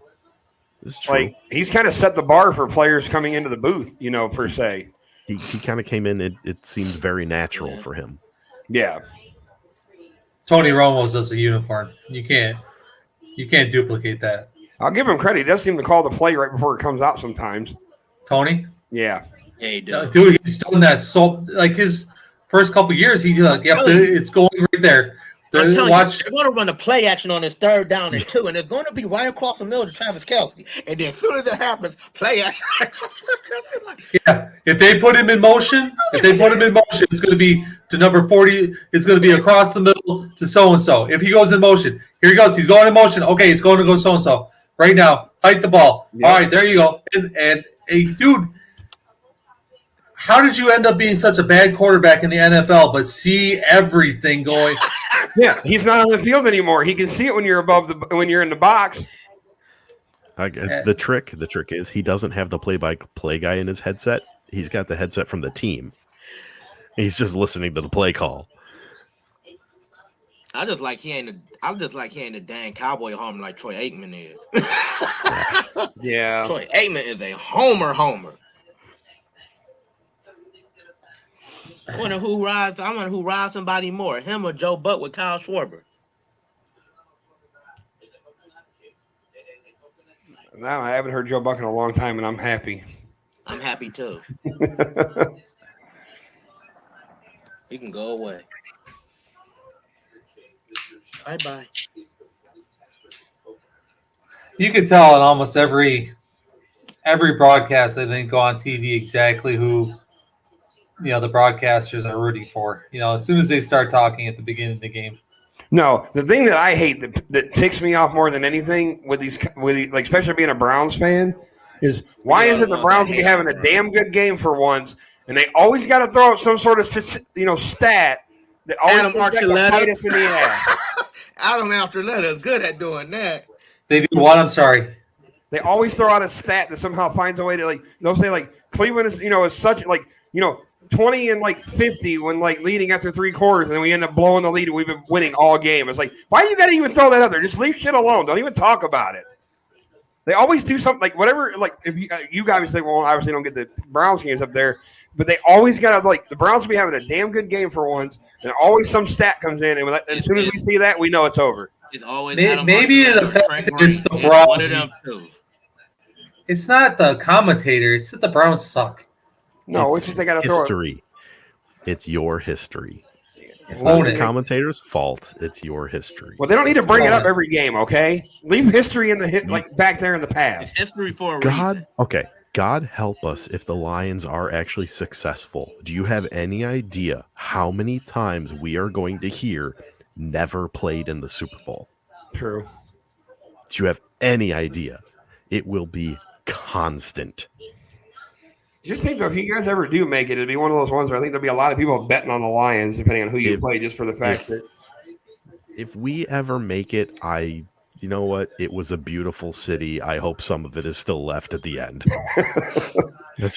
It's true. Like he's kind of set the bar for players coming into the booth, per se. He kind of came in. It seemed very natural for him. Yeah. Tony Romo's just a unicorn. You can't duplicate that. I'll give him credit. He does seem to call the play right before it comes out sometimes. Tony? Yeah. Yeah, he does. Dude, he's done that. So, like his first couple years, he's like, yep, it's going right there. I'm telling you, they're going to run a play action on his 3rd down and 2, and it's going to be right across the middle to Travis Kelce. And then as soon as it happens, play action. Yeah, if they put him in motion, it's going to be to number 40. It's going to be across the middle to so-and-so. If he goes in motion, here he goes. He's going in motion. Okay, it's going to go so-and-so. Right now, hike the ball. Yeah. All right, there you go. And dude, how did you end up being such a bad quarterback in the NFL but see everything going? Yeah, he's not on the field anymore. He can see it when you're when you're in the box. The trick is he doesn't have the play-by-play guy in his headset. He's got the headset from the team. He's just listening to the play call. I just like he ain't a dang cowboy homer like Troy Aikman is. Yeah, Troy Aikman is a homer. I wonder who rides somebody more, him or Joe Buck with Kyle Schwarber. No, I haven't heard Joe Buck in a long time, and I'm happy. I'm happy too. He can go away. Bye-bye. You can tell on almost every broadcast, I think, go on TV exactly who the broadcasters are rooting for. As soon as they start talking at the beginning of the game. No, the thing that I hate that ticks me off more than anything with these like especially being a Browns fan is why is it the Browns will be having a damn good game for once and they always got to throw out some sort of stat that always bite us in the ass. Adam Archuleta is good at doing that. They do what? I'm sorry. They always throw out a stat that somehow finds a way to they'll say Cleveland is is such 20 and 50 when leading after 3 quarters, and then we end up blowing the lead and we've been winning all game. It's like, why do you got to even throw that out there? Just leave shit alone. Don't even talk about it. They always do something whatever. If you guys say, well, obviously don't get the Browns games up there, but they always got to the Browns will be having a damn good game for once, and always some stat comes in, and as soon as we see that, we know it's over. It's always maybe the fact that it's the Browns. It's not the commentator. It's that the Browns suck. No, it's just they got to throw history. It's your history. It's not the commentator's fault. It's your history. Well, they don't need to bring it up every game, okay? Leave history in the back there in the past. It's history for a reason. Okay. God help us if the Lions are actually successful. Do you have any idea how many times we are going to hear never played in the Super Bowl? True. Do you have any idea? It will be constant. Just think, though, if you guys ever do make it, it'd be one of those ones where I think there'll be a lot of people betting on the Lions, depending on who you play, just for the fact that. If we ever make it, you know what? It was a beautiful city. I hope some of it is still left at the end. I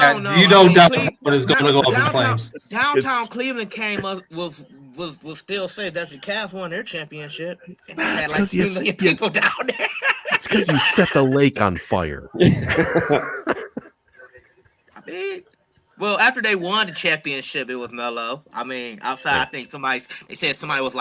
don't know. You know downtown is going to go up in flames. Downtown Cleveland came up was still safe. That's the Cavs won their championship. And they had 2 million people down there. It's because you set the lake on fire. Well, after they won the championship, it was mellow. I mean, outside, I think they said somebody was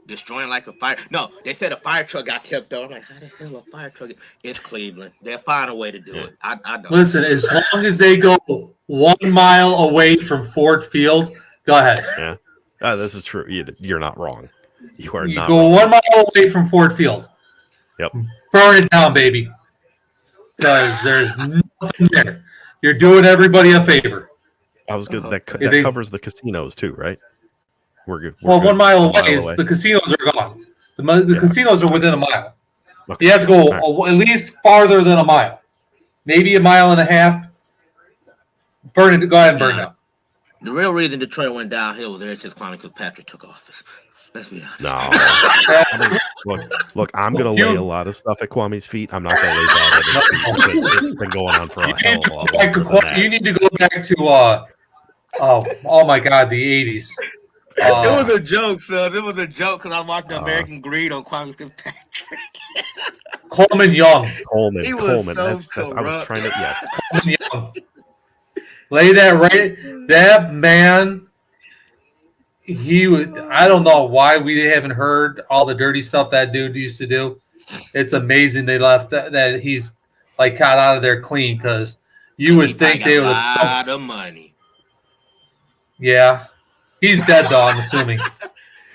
destroying a fire. No, they said a fire truck got tipped over. I'm like, how the hell a fire truck? It's Cleveland. They'll find a way to do it. I don't. Listen, as long as they go 1 mile away from Ford Field, go ahead. Yeah, this is true. You're not wrong. You are not. Go 1 mile away from Ford Field. Yep. Burn it down, baby. Because there's nothing there. You're doing everybody a favor. I was good. That covers the casinos too, right? We're good. Well, 1 mile away is the casinos are gone. The casinos are within a mile. Okay. You have to go at least farther than a mile, maybe a mile and a half. Burn it. Go ahead and burn it down. The real reason Detroit went downhill was Airship climbing because Patrick took office. Let's be honest. No. I mean, look, I'm going to lay a lot of stuff at Kwame's feet. I'm not going to lay that at his feet. It's been going on for a hell of a long time. You need to go back to, oh my God, the 80s. It was a joke, son. It was a joke because I watched American Greed on Kwame Fitzpatrick. Coleman Young. Coleman. So I was trying to, yes. Coleman Young. Lay that right. That man, I don't know why we haven't heard all the dirty stuff that dude used to do. It's amazing they left that he's like got out of there clean because you would think they would have. A lot of money. Yeah. He's dead, though, I'm assuming.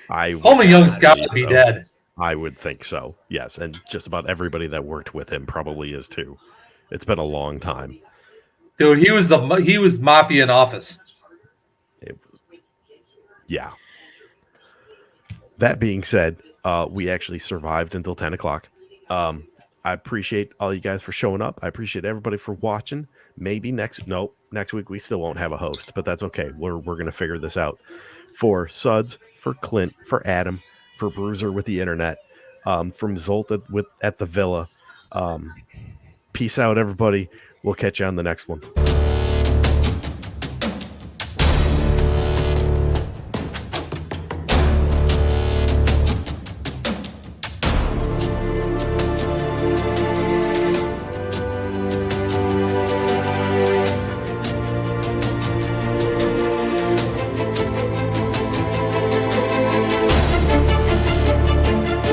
Coleman Young's got to be dead. I would think so, yes. And just about everybody that worked with him probably is, too. It's been a long time. Dude, he was mafia in office. Yeah. That being said, we actually survived until 10 o'clock. I appreciate all you guys for showing up. I appreciate everybody for watching. Maybe next week we still won't have a host, but that's okay. We're going to figure this out. For Suds, for Clint, for Adam, for Bruiser with the internet, from Zolta at the Villa. Peace out, everybody. We'll catch you on the next one.